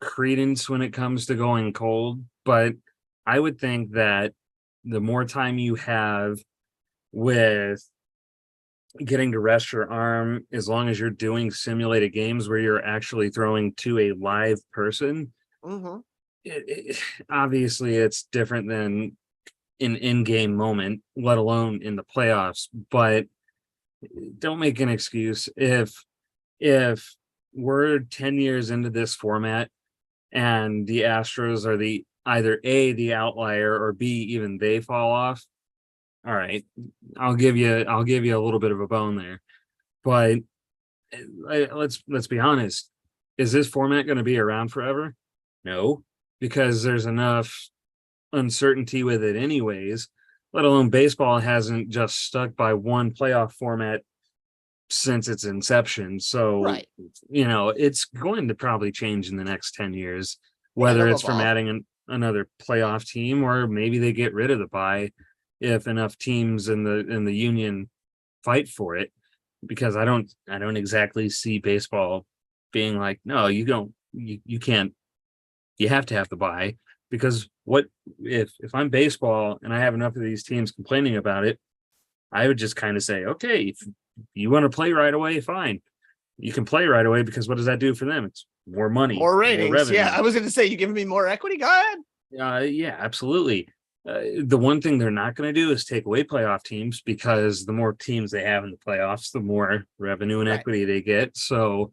[SPEAKER 1] credence when it comes to going cold, but I would think that the more time you have with getting to rest your arm, as long as you're doing simulated games where you're actually throwing to a live person, obviously it's different than an in-game moment, let alone in the playoffs. But don't make an excuse if we're 10 years into this format and the Astros are the either A, the outlier, or B, even they fall off, all right, I'll give you a little bit of a bone there. But let's be honest. Is this format going to be around forever? No, because there's enough uncertainty with it anyways, let alone baseball hasn't just stuck by one playoff format since its inception. So,
[SPEAKER 2] Right.
[SPEAKER 1] It's going to probably change in the next 10 years,
[SPEAKER 2] Yeah,
[SPEAKER 1] whether
[SPEAKER 2] they'll
[SPEAKER 1] it's from
[SPEAKER 2] evolve.
[SPEAKER 1] adding another playoff team or maybe they get rid of the bye if enough teams in the union fight for it. Because I don't exactly see baseball being like, no, you don't, you can't, you have to have the bye. Because what if I'm baseball and I have enough of these teams complaining about it, I would just kind of say, okay, if you want to play right away, fine. You can play right away, because what does that do for them? It's more money,
[SPEAKER 2] More
[SPEAKER 1] more
[SPEAKER 2] ratings. Yeah,
[SPEAKER 1] revenue.
[SPEAKER 2] I was going to say, you giving me more equity? Go ahead.
[SPEAKER 1] Yeah, absolutely. The one thing they're not going to do is take away playoff teams, because the more teams they have in the playoffs, the more revenue and
[SPEAKER 2] Right.
[SPEAKER 1] equity they get. So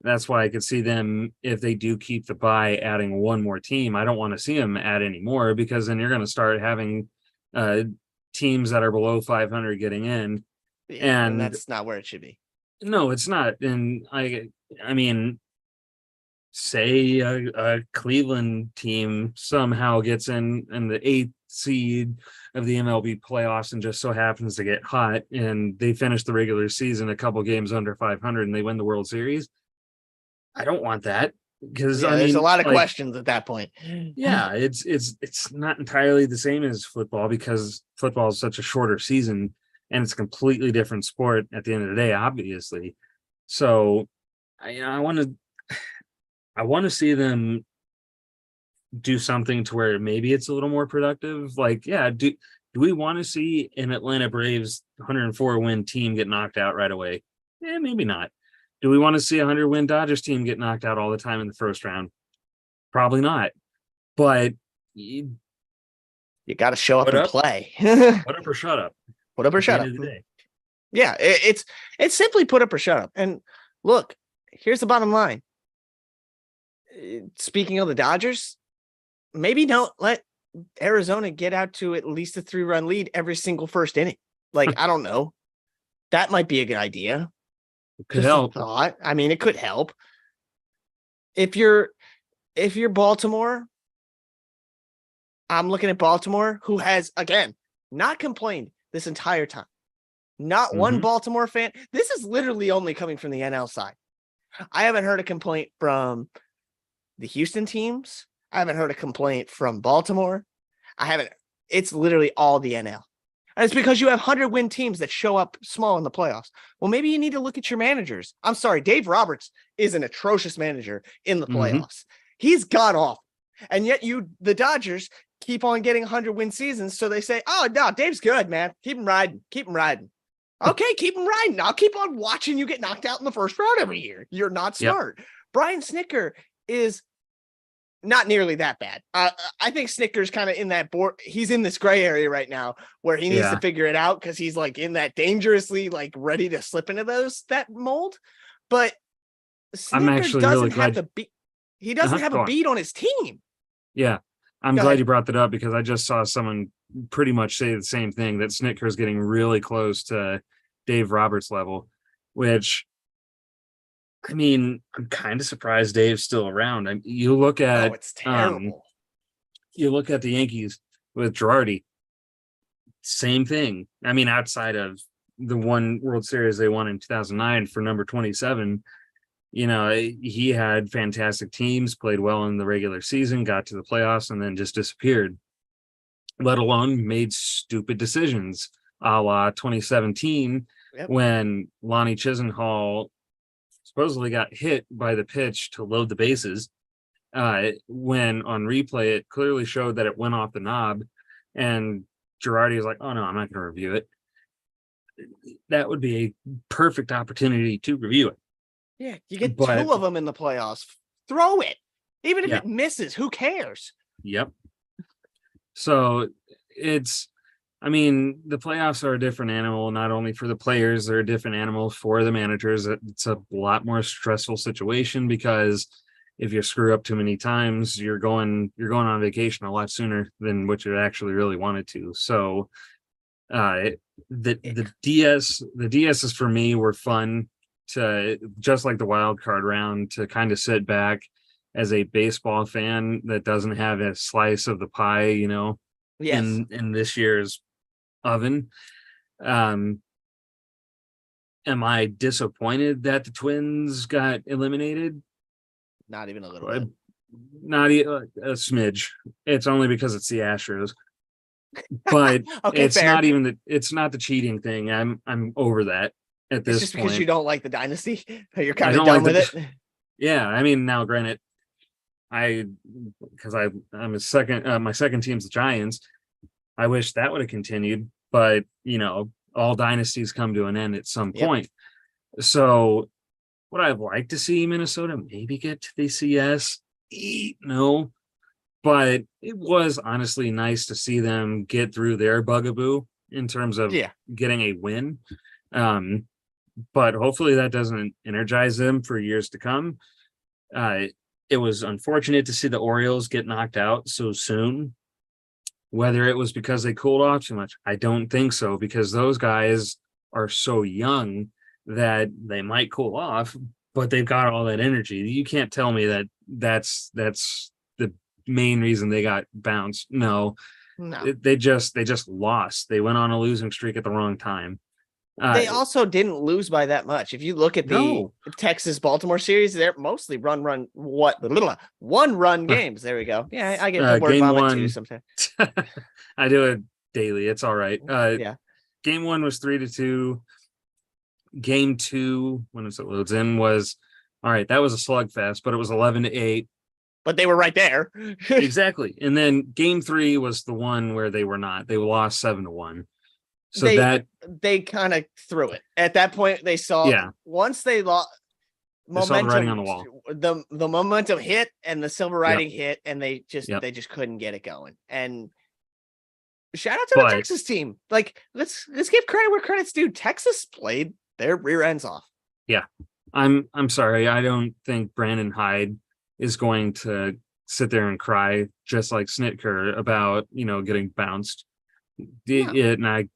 [SPEAKER 1] that's why I could see them, if they do keep the bye, adding one more team. I don't want to see them add any more, because then you're going to start having teams that are below 500 getting in.
[SPEAKER 2] Yeah, and
[SPEAKER 1] And
[SPEAKER 2] that's not where it should be.
[SPEAKER 1] no, it's not. And I mean, say a Cleveland team somehow gets in the eighth seed of the MLB playoffs and just so happens to get hot, and they finish the regular season a couple games under 500 and they win the World Series. I don't want that, because
[SPEAKER 2] Yeah,
[SPEAKER 1] I
[SPEAKER 2] there's a
[SPEAKER 1] mean,
[SPEAKER 2] lot of
[SPEAKER 1] like,
[SPEAKER 2] questions at that point.
[SPEAKER 1] yeah, it's not entirely the same as football, because football is such a shorter season and it's a completely different sport at the end of the day, obviously. So I want to see them do something to where maybe it's a little more productive. Like, yeah, do we want to see an Atlanta Braves 104 win team get knocked out right away? Maybe not. Do we want to see a 100 win Dodgers team get knocked out all the time in the first round? Probably not. But
[SPEAKER 2] You got to show up
[SPEAKER 1] put
[SPEAKER 2] and
[SPEAKER 1] up,
[SPEAKER 2] play.
[SPEAKER 1] put up or shut up
[SPEAKER 2] Put up or
[SPEAKER 1] at the
[SPEAKER 2] shut
[SPEAKER 1] end
[SPEAKER 2] up.
[SPEAKER 1] of the day.
[SPEAKER 2] Yeah, it's simply put up or shut up. And look, here's the bottom line. Speaking of the Dodgers, maybe don't let Arizona get out to at least a 3-run lead every single first inning. Like, I don't know. That might be a good idea.
[SPEAKER 1] It could
[SPEAKER 2] Just a
[SPEAKER 1] help.
[SPEAKER 2] thought. I mean, it could help. If you're Baltimore, I'm looking at Baltimore, who has, again, not complained this entire time. Not one
[SPEAKER 1] Mhm.
[SPEAKER 2] Baltimore fan. This is literally only coming from the NL side. I haven't heard a complaint from the Houston teams. I haven't heard a complaint from Baltimore. It's literally all the NL. And it's because you have 100-win teams that show up small in the playoffs. Well, maybe you need to look at your managers. I'm sorry, Dave Roberts is an atrocious manager in the playoffs. He's god awful. And yet the Dodgers keep on getting 100-win seasons. So they say, oh, no, Dave's good, man. Keep him riding. Keep him riding. Okay, keep him riding. I'll keep on watching you get knocked out in the first round every year. You're not smart. Yep. Brian Snitker is not nearly that bad. I think Snitker's kind of in that board. He's in this gray area right now where he needs to figure it out, because he's like in that dangerously like ready to slip into that mold. But Snitker doesn't have the beat. He doesn't have a beat on his team.
[SPEAKER 1] Yeah. I'm glad you brought that up, because I just saw someone pretty much say the same thing, that Snitker is getting really close to Dave Roberts level, which, I mean, I'm kind of surprised Dave's still around. You look at,
[SPEAKER 2] it's terrible.
[SPEAKER 1] You look at the Yankees with Girardi, same thing. I mean, outside of the one World Series they won in 2009 for number 27, he had fantastic teams, played well in the regular season, got to the playoffs, and then just disappeared, let alone made stupid decisions, a la 2017, when Lonnie Chisenhall supposedly got hit by the pitch to load the bases. When on replay, it clearly showed that it went off the knob, and Girardi was like, oh no, I'm not going to review it. That would be a perfect opportunity to review it.
[SPEAKER 2] Yeah, you get two of them in the playoffs. Throw it. Even if it misses, who cares?
[SPEAKER 1] Yep. So the playoffs are a different animal, not only for the players, they're a different animal for the managers. It's a lot more stressful situation, because if you screw up too many times, you're going on vacation a lot sooner than what you actually really wanted to. So the DSs for me were fun, to just like the wild card round, to kind of sit back as a baseball fan that doesn't have a slice of the pie,
[SPEAKER 2] Yes.
[SPEAKER 1] in this year's oven. Am I disappointed that the Twins got eliminated?
[SPEAKER 2] Not even a little bit.
[SPEAKER 1] Not a smidge. It's only because it's the Astros. But
[SPEAKER 2] Okay,
[SPEAKER 1] it's
[SPEAKER 2] fair.
[SPEAKER 1] not even it's not the cheating thing. I'm over that at
[SPEAKER 2] It's
[SPEAKER 1] this
[SPEAKER 2] just
[SPEAKER 1] point.
[SPEAKER 2] because you don't like the dynasty. You're
[SPEAKER 1] I
[SPEAKER 2] kind of
[SPEAKER 1] don't
[SPEAKER 2] done
[SPEAKER 1] like
[SPEAKER 2] with
[SPEAKER 1] the-
[SPEAKER 2] it.
[SPEAKER 1] Yeah, I mean, now granted, because I'm a second, my second team's the Giants. I wish that would have continued, but all dynasties come to an end at some
[SPEAKER 2] Yep.
[SPEAKER 1] point. So would I like to see Minnesota maybe get to the CS? No, but it was honestly nice to see them get through their bugaboo in terms of
[SPEAKER 2] Yeah.
[SPEAKER 1] getting a win. But hopefully that doesn't energize them for years to come. It was unfortunate to see the Orioles get knocked out so soon. Whether it was because they cooled off too much, I don't think so, because those guys are so young that they might cool off, but they've got all that energy. You can't tell me that that's the main reason they got bounced. No,
[SPEAKER 2] No.
[SPEAKER 1] they just lost. They went on a losing streak at the wrong time.
[SPEAKER 2] They also didn't lose by that much. If you look at the
[SPEAKER 1] No.
[SPEAKER 2] Texas Baltimore series, they're mostly one run games. There we go. Yeah, I get the word
[SPEAKER 1] game
[SPEAKER 2] vomit
[SPEAKER 1] one-
[SPEAKER 2] too sometimes.
[SPEAKER 1] I do it daily. It's all right.
[SPEAKER 2] Yeah.
[SPEAKER 1] Game 1 was 3-2. Game 2, when it loads in, was all right. That was a slugfest, but it was 11-8.
[SPEAKER 2] But they were right there.
[SPEAKER 1] Exactly. And then game 3 was the one where they were not. They lost 7-1. So
[SPEAKER 2] they kind of threw it. At that point, they saw once they lost
[SPEAKER 1] saw the writing on the wall.
[SPEAKER 2] The momentum hit and the silver writing hit, and they just couldn't get it going. And shout out to the Texas team. Like, let's give credit where credit's due. Texas played their rear ends off.
[SPEAKER 1] Yeah. I'm sorry. I don't think Brandon Hyde is going to sit there and cry just like Snitker about, getting bounced. And I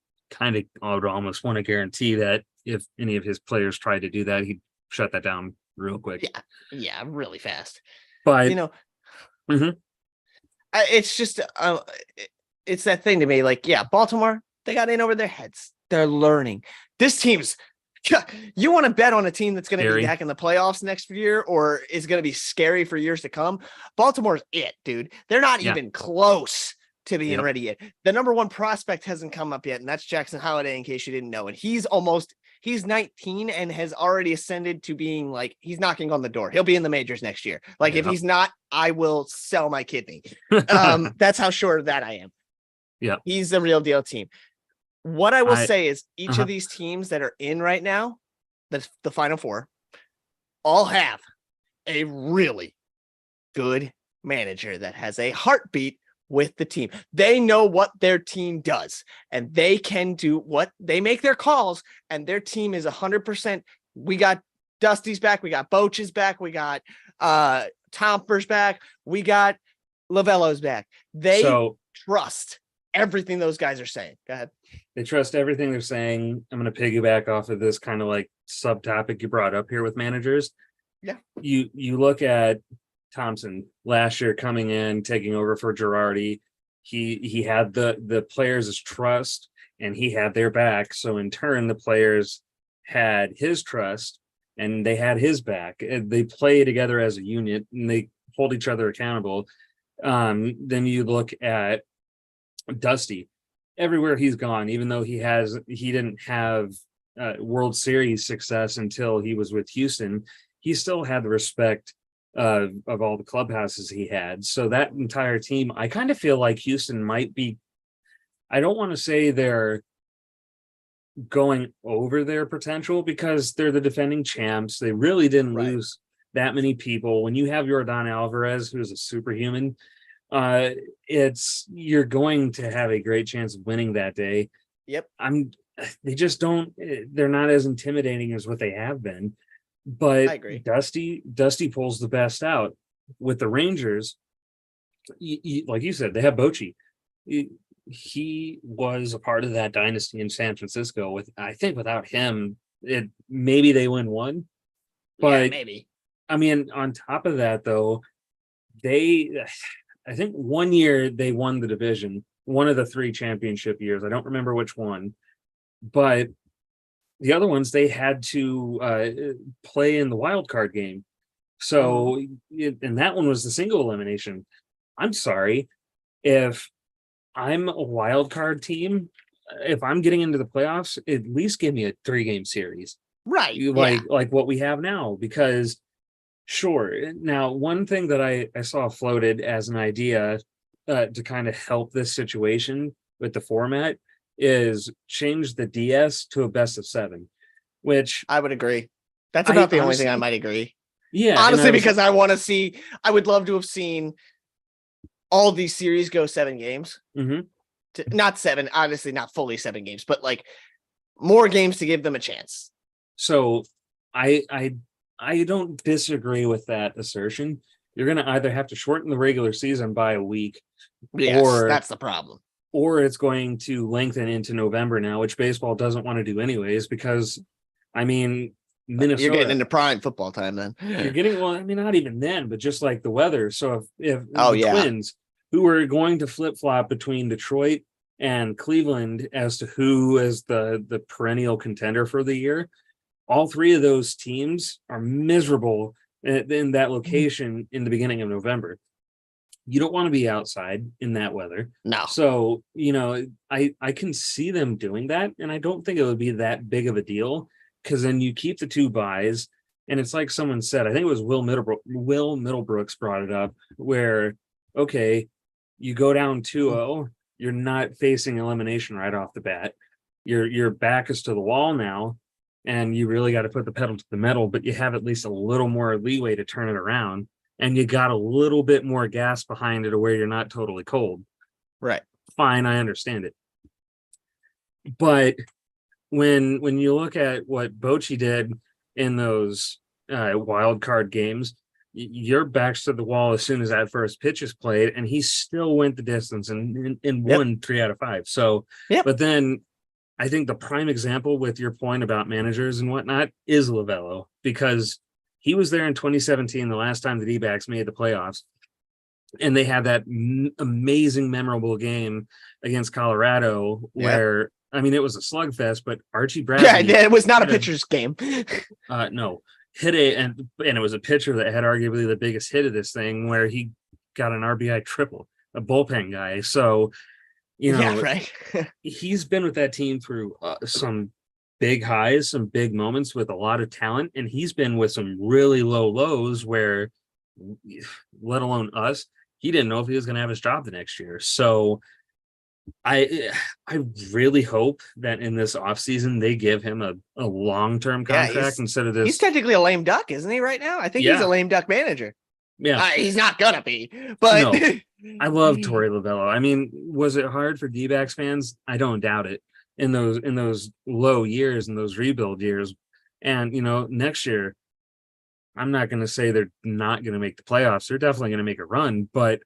[SPEAKER 1] would almost want to guarantee that if any of his players tried to do that, he'd shut that down real quick.
[SPEAKER 2] Yeah, really fast.
[SPEAKER 1] But
[SPEAKER 2] it's just it's that thing to me. Like, Baltimore, they got in over their heads. They're learning. This team's. You want to bet on a team that's going to be back in the playoffs next year, or is going to be scary for years to come? Baltimore's it, dude. They're not even close to being ready yet. The number one prospect hasn't come up yet, and that's Jackson Holliday, in case you didn't know. And he's 19 and has already ascended to being like, he's knocking on the door. He'll be in the majors next year. Like, if he's not, I will sell my kidney. That's how sure of that I am.
[SPEAKER 1] Yeah.
[SPEAKER 2] He's the real deal team. What I will say is each of these teams that are in right now, that's the Final Four, all have a really good manager that has a heartbeat with the team. They know what their team does, and they can do what they make their calls, and their team is 100%. We got Dusty's back. We got Boch's back. We got Tomper's back. We got Lavello's back. They trust everything those guys are saying. Go ahead.
[SPEAKER 1] They trust everything they're saying. I'm going to piggyback off of this kind of like subtopic you brought up here with managers.
[SPEAKER 2] Yeah.
[SPEAKER 1] You look at Thompson last year coming in, taking over for Girardi. He had the players' trust, and he had their back. So in turn, the players had his trust, and they had his back. They play together as a unit, and they hold each other accountable. Then you look at Dusty. Everywhere he's gone, even though he didn't have World Series success until he was with Houston, he still had the respect of all the clubhouses he had. So that entire team, I kind of feel like Houston might be, I don't want to say they're going over their potential, because they're the defending champs. They really didn't lose that many people. When you have Yordan Alvarez, who's a superhuman, you're going to have a great chance of winning that day.
[SPEAKER 2] Yep.
[SPEAKER 1] They're not as intimidating as what they have been, but
[SPEAKER 2] I agree.
[SPEAKER 1] Dusty pulls the best out. with the Rangers, like you said, they have Bochy. He was a part of that dynasty in San Francisco. I think without him, maybe they win one. But
[SPEAKER 2] yeah, maybe.
[SPEAKER 1] I mean, on top of that, though, I think one year they won the division, one of the 3 championship years. I don't remember which one, but the other ones they had to play in the wild card game. So, and that one was the single elimination. I'm sorry, if I'm a wild card team, if I'm getting into the playoffs, at least give me a 3-game series,
[SPEAKER 2] Right?
[SPEAKER 1] like what we have now. Because sure, now one thing that I saw floated as an idea to kind of help this situation with the format is change the DS to a best of 7, which
[SPEAKER 2] I would agree. That's about the only thing I might agree.
[SPEAKER 1] Yeah,
[SPEAKER 2] honestly, because I want to see. I would love to have seen all these series go 7 games. Not 7, honestly, not fully 7 games, but like more games to give them a chance.
[SPEAKER 1] So I don't disagree with that assertion. You're going to either have to shorten the regular season by a week,
[SPEAKER 2] or that's the problem,
[SPEAKER 1] or it's going to lengthen into November now, which baseball doesn't want to do anyways, because I mean, Minnesota,
[SPEAKER 2] you're getting into prime football time then.
[SPEAKER 1] You're getting, well, I mean, not even then, but just like the weather. So if Twins, who are going to flip-flop between Detroit and Cleveland as to who is the perennial contender for the year, all 3 of those teams are miserable in that location in the beginning of November. You don't want to be outside in that weather.
[SPEAKER 2] No.
[SPEAKER 1] So, I can see them doing that, and I don't think it would be that big of a deal, because then you keep the 2 buys, and it's like someone said, I think it was Will Middlebrooks brought it up, where, okay, you go down 2-0, you're not facing elimination right off the bat. Your back is to the wall now, and you really got to put the pedal to the metal, but you have at least a little more leeway to turn it around, and you got a little bit more gas behind it to where you're not totally cold.
[SPEAKER 2] Right.
[SPEAKER 1] Fine, I understand it. But when you look at what Bochy did in those wild card games, your back's to the wall as soon as that first pitch is played, and he still went the distance and won 3 out of 5. So, but then I think the prime example with your point about managers and whatnot is Lovello, because he was there in 2017, the last time the D-backs made the playoffs, and they had that amazing, memorable game against Colorado where, I mean, it was a slugfest, but Archie Bradley.
[SPEAKER 2] Yeah, it was not a pitcher's game.
[SPEAKER 1] No, hit and it was a pitcher that had arguably the biggest hit of this thing, where he got an RBI triple, a bullpen guy. So, he's been with that team through some big highs, some big moments with a lot of talent, and he's been with some really low lows where, let alone us, he didn't know if he was going to have his job the next year. So I really hope that in this offseason they give him a long-term contract instead of this.
[SPEAKER 2] He's technically a lame duck, isn't he, right now? I think he's a lame duck manager.
[SPEAKER 1] Yeah.
[SPEAKER 2] He's not gonna be, but
[SPEAKER 1] no. I love Torey Lovello. I mean, was it hard for D-backs fans? I don't doubt it in those low years, in those rebuild years. And next year, I'm not going to say they're not going to make the playoffs. They're definitely going to make a run, but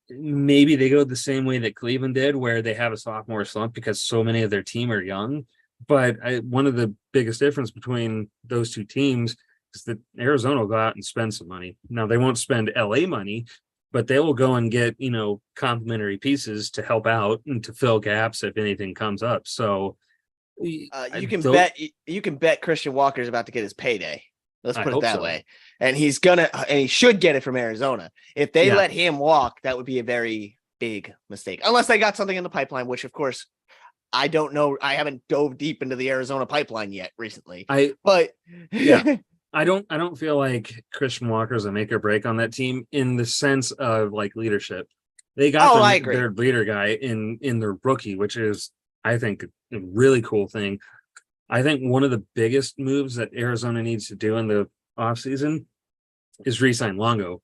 [SPEAKER 1] maybe they go the same way that Cleveland did, where they have a sophomore slump because so many of their team are young. But one of the biggest difference between those 2 teams is that Arizona will go out and spend some money. Now, they won't spend LA money, but they will go and get, complementary pieces to help out and to fill gaps if anything comes up. So
[SPEAKER 2] you can bet Christian Walker's about to get his payday. Let's put it that way. And he should get it from Arizona. If they let him walk, that would be a very big mistake, unless they got something in the pipeline, which of course I don't know. I haven't dove deep into the Arizona pipeline yet recently, I
[SPEAKER 1] don't feel like Christian Walker is a make or break on that team in the sense of like leadership. They got their leader guy in their rookie, which is, I think, a really cool thing. I think one of the biggest moves that Arizona needs to do in the offseason is re-sign Longo.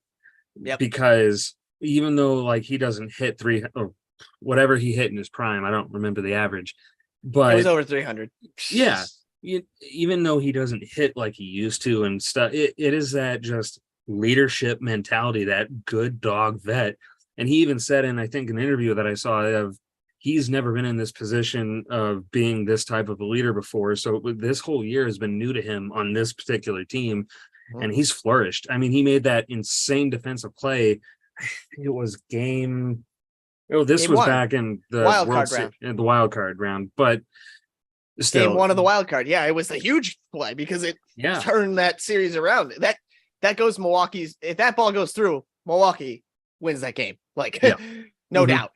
[SPEAKER 1] Because even though like he doesn't hit 3 or whatever he hit in his prime, I don't remember the average, but
[SPEAKER 2] it was over 300.
[SPEAKER 1] Yeah. Even though he doesn't hit like he used to and stuff, it is that just leadership mentality, that good dog vet. And he even said in, I think, an interview that I saw of, he's never been in this position of being this type of a leader before. So this whole year has been new to him on this particular team, and he's flourished. I mean, he made that insane defensive play. I think it was game. Oh, this
[SPEAKER 2] Game
[SPEAKER 1] was
[SPEAKER 2] one.
[SPEAKER 1] back in the
[SPEAKER 2] Wild
[SPEAKER 1] World
[SPEAKER 2] card round.
[SPEAKER 1] in the wild card round, but still,
[SPEAKER 2] Game one of the wild card. Yeah, it was a huge play because it turned that series around. That goes Milwaukee's. If that ball goes through, Milwaukee wins that game. Like, no doubt.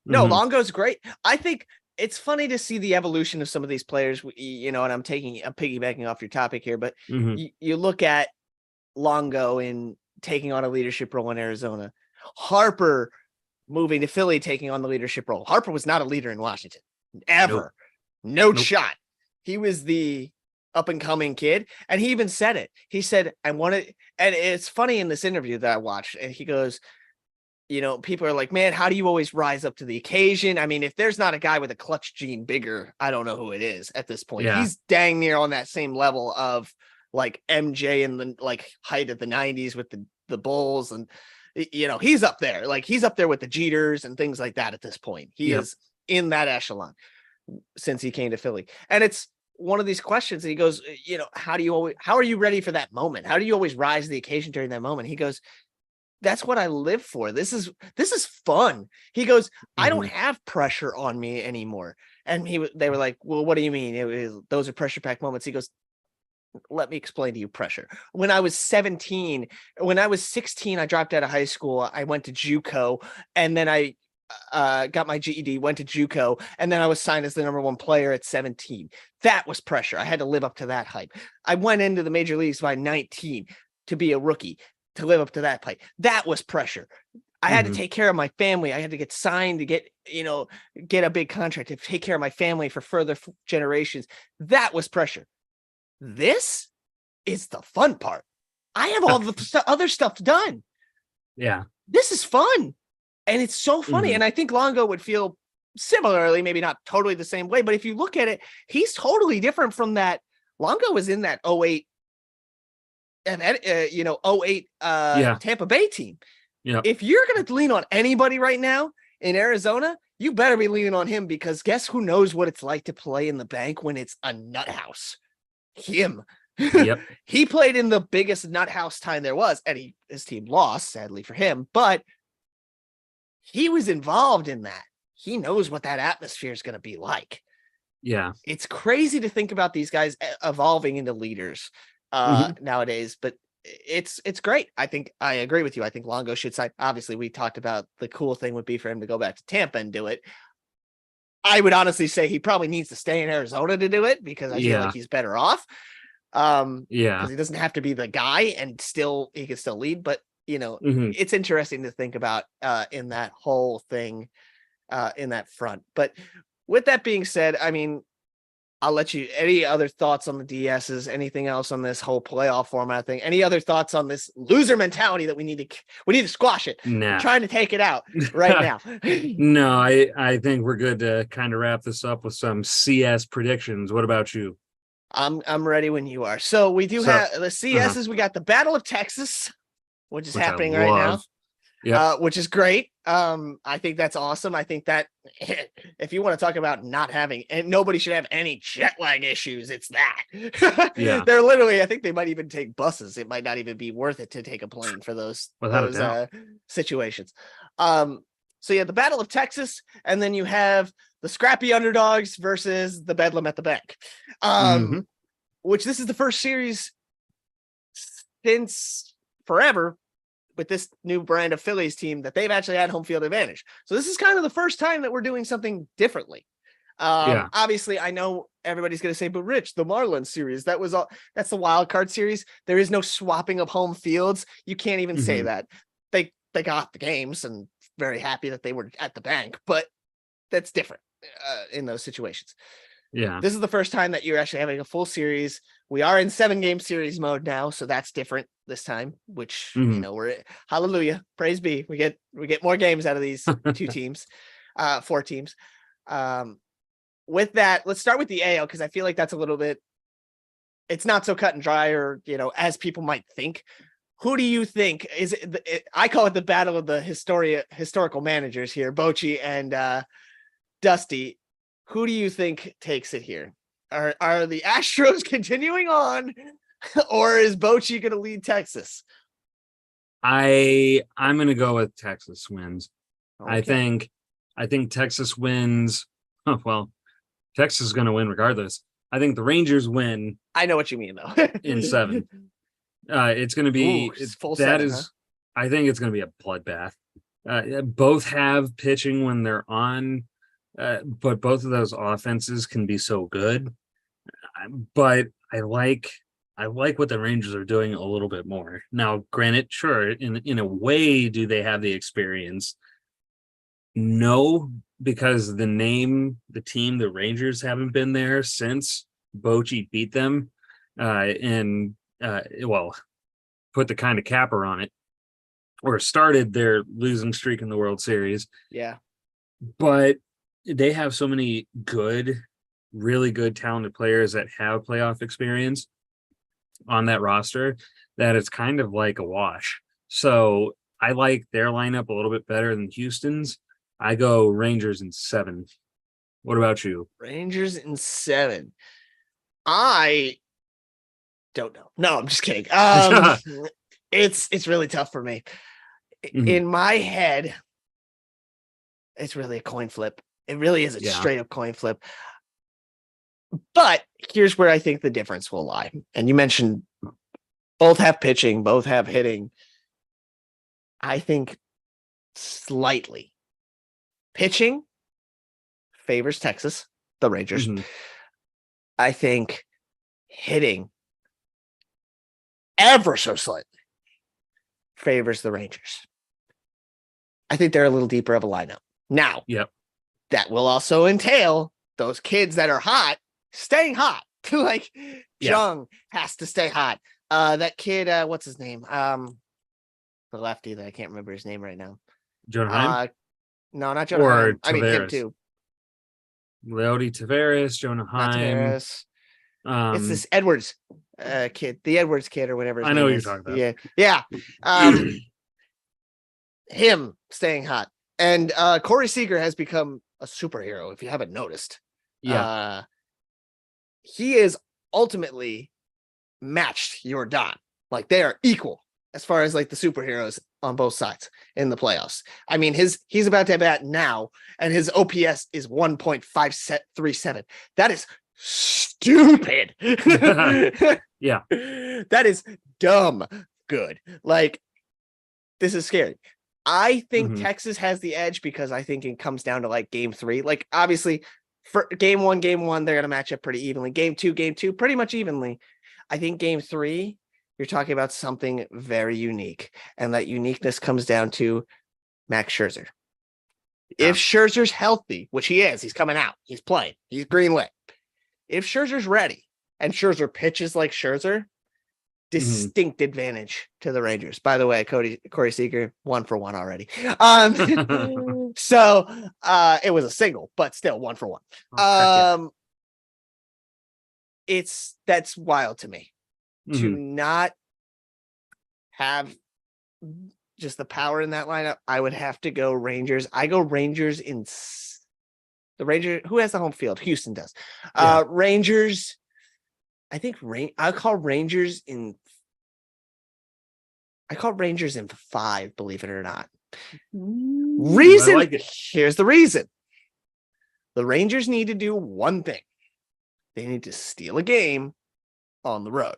[SPEAKER 2] No, Longo's great. I think it's funny to see the evolution of some of these players, you know, and I'm piggybacking off your topic here, but you look at Longo in taking on a leadership role in Arizona, Harper moving to Philly, taking on the leadership role. Harper was not a leader in Washington ever. No shot. He was the up and coming kid. And he even said it. He said, and it's funny in this interview that I watched, and he goes, you know, people are like, man, how do you always rise up to the occasion? I mean, if there's not a guy with a clutch gene bigger, I don't know who it is at this point.
[SPEAKER 1] Yeah.
[SPEAKER 2] He's dang near on that same level of like MJ in the like height of the 90s with the Bulls. And, you know, he's up there. Like, he's up there with the Jeters and things like that at this point. He is in that echelon since he came to Philly. And it's one of these questions. And he goes, you know, how are you ready for that moment? How do you always rise to the occasion during that moment? He goes, that's what I live for. This is fun. He goes, I don't have pressure on me anymore. And they were like, well, what do you mean? Those are pressure packed moments. He goes, let me explain to you pressure. When I was 16, I dropped out of high school. I went to JUCO, and then I got my GED, went to JUCO, and then I was signed as the number one player at 17. That was pressure. I had to live up to that hype. I went into the major leagues by 19 to be a rookie, to live up to that play. That was pressure. I had to take care of my family. I had to get signed to get a big contract to take care of my family for further generations. That was pressure. This is the fun part. I have all the other stuff done.
[SPEAKER 1] Yeah.
[SPEAKER 2] This is fun. And it's so funny. And I think Longo would feel similarly, maybe not totally the same way, but if you look at it, he's totally different from that. Longo was in that 08 Tampa Bay team.
[SPEAKER 1] Yeah.
[SPEAKER 2] If you're going to lean on anybody right now in Arizona, you better be leaning on him, because guess who knows what it's like to play in the bank when it's a nut house? Him.
[SPEAKER 1] Yep.
[SPEAKER 2] He played in the biggest nut house time there was, and his team lost, sadly for him, but he was involved in that. He knows what that atmosphere is going to be like.
[SPEAKER 1] Yeah.
[SPEAKER 2] It's crazy to think about these guys evolving into leaders nowadays, but it's great. I think I agree with you. I think Longo should sign. Obviously, we talked about the cool thing would be for him to go back to Tampa and do it. I would honestly say he probably needs to stay in Arizona to do it, because I feel like he's better off. Because he doesn't have to be the guy, and he can still lead. But it's interesting to think about in that whole thing, in that front. But with that being said, I mean, I'll let you. Any other thoughts on the DSs? Anything else on this whole playoff format thing? Any other thoughts on this loser mentality that we need to squash it?
[SPEAKER 1] Nah.
[SPEAKER 2] I'm trying to take it out right now.
[SPEAKER 1] No, I think we're good to kind of wrap this up with some CS predictions. What about you?
[SPEAKER 2] I'm ready when you are. So we do have the CSs. We got the Battle of Texas, which is happening right now. Which is great. I think that's awesome. I think that if you want to talk about not having, and nobody should have any jet lag issues, it's that. They're literally, I think they might even take buses. It might not even be worth it to take a plane for those situations. So you have the Battle of Texas, and then you have the scrappy underdogs versus the Bedlam at the Bank, which this is the first series since forever with this new brand of Phillies team that they've actually had home field advantage. So this is kind of the first time that we're doing something differently. Obviously I know everybody's going to say, but Rich, the Marlins series, that's the wild card series. There is no swapping of home fields. You can't even say that. They got the games, and very happy that they were at the bank, but that's different in those situations.
[SPEAKER 1] Yeah.
[SPEAKER 2] This is the first time that you're actually having a full series. We are in 7-game series mode now, so that's different this time, which, we're hallelujah, praise be. We get more games out of these 4 teams. With that, let's start with the AL, because I feel like that's a little bit, it's not so cut and dry, or, as people might think. Who do you think is it? I call it the battle of the historical managers here, Bochy and Dusty. Who do you think takes it here? Are the Astros continuing on, or is Bochy going to lead Texas?
[SPEAKER 1] I'm gonna go with Texas wins.
[SPEAKER 2] Okay.
[SPEAKER 1] I think Texas wins. Well, Texas is gonna win regardless. I think the Rangers win
[SPEAKER 2] I know what you mean though.
[SPEAKER 1] in 7. It's gonna
[SPEAKER 2] Ooh,
[SPEAKER 1] be
[SPEAKER 2] full
[SPEAKER 1] that
[SPEAKER 2] 7, huh?
[SPEAKER 1] is. I think it's gonna be a bloodbath. Both have pitching when they're on, but both of those offenses can be so good. But I like what the Rangers are doing a little bit more. Now, granted, sure, in a way, do they have the experience? No, because the team, the Rangers haven't been there since Bochy beat them, and well, put the kind of capper on it, or started their losing streak in the World Series.
[SPEAKER 2] Yeah.
[SPEAKER 1] But they have so many good, really good, talented players that have playoff experience on that roster that it's kind of like a wash. So I like their lineup a little bit better than Houston's. I go Rangers in 7. What about you?
[SPEAKER 2] Rangers in 7. I don't know. No, I'm just kidding. It's really tough for me.
[SPEAKER 1] Mhm.
[SPEAKER 2] In my head, it's really a coin flip. It really is a
[SPEAKER 1] Yeah.
[SPEAKER 2] straight up coin flip. But here's where I think the difference will lie. And you mentioned both have pitching, both have hitting. I think slightly. Pitching favors Texas, the Rangers.
[SPEAKER 1] Mhm.
[SPEAKER 2] I think hitting ever so slightly favors the Rangers. I think they're a little deeper of a lineup. Now,
[SPEAKER 1] Yep.
[SPEAKER 2] that will also entail those kids that are hot staying hot. Like
[SPEAKER 1] Yeah.
[SPEAKER 2] Jung has to stay hot. That kid, what's his name? The lefty that I can't remember his name right now.
[SPEAKER 1] Jonah Heim
[SPEAKER 2] No, not Jonah
[SPEAKER 1] or
[SPEAKER 2] Heim. I mean him
[SPEAKER 1] Tavares?
[SPEAKER 2] too.
[SPEAKER 1] Leody Tavares, Jonah
[SPEAKER 2] Not
[SPEAKER 1] Heim.
[SPEAKER 2] Tavares. It's this Edwards kid, the Edwards kid or whatever his
[SPEAKER 1] I
[SPEAKER 2] name
[SPEAKER 1] know what
[SPEAKER 2] is.
[SPEAKER 1] you're talking about.
[SPEAKER 2] Yeah. Him staying hot. And Corey Seager has become a superhero, if you haven't noticed.
[SPEAKER 1] Yeah.
[SPEAKER 2] He is ultimately matched Jordan. Like they are equal as far as like the superheroes on both sides in the playoffs. I mean, he's about to bat now, and his OPS is 1.537. That is stupid.
[SPEAKER 1] Yeah.
[SPEAKER 2] That is dumb good. Like, this is scary. I think Texas has the edge because I think it comes down to like game 3. Like, obviously, for game one, they're going to match up pretty evenly. Game two, pretty much evenly. I think game 3, you're talking about something very unique. And that uniqueness comes down to Max Scherzer. Yeah. If Scherzer's healthy, which he is, he's coming out, he's playing, he's greenlit. If Scherzer's ready and Scherzer pitches like Scherzer, distinct advantage to the Rangers. By the way, Corey Seager 1 for 1 already. So it was a single, but still 1 for 1. That's wild to me to not have just the power in that lineup. I would have to go Rangers. I go Rangers in the Ranger. Who has the home field? Houston does. Rangers. I think I call Rangers in 5, believe it or not. Here's the reason. The Rangers need to do one thing. They need to steal a game on the road.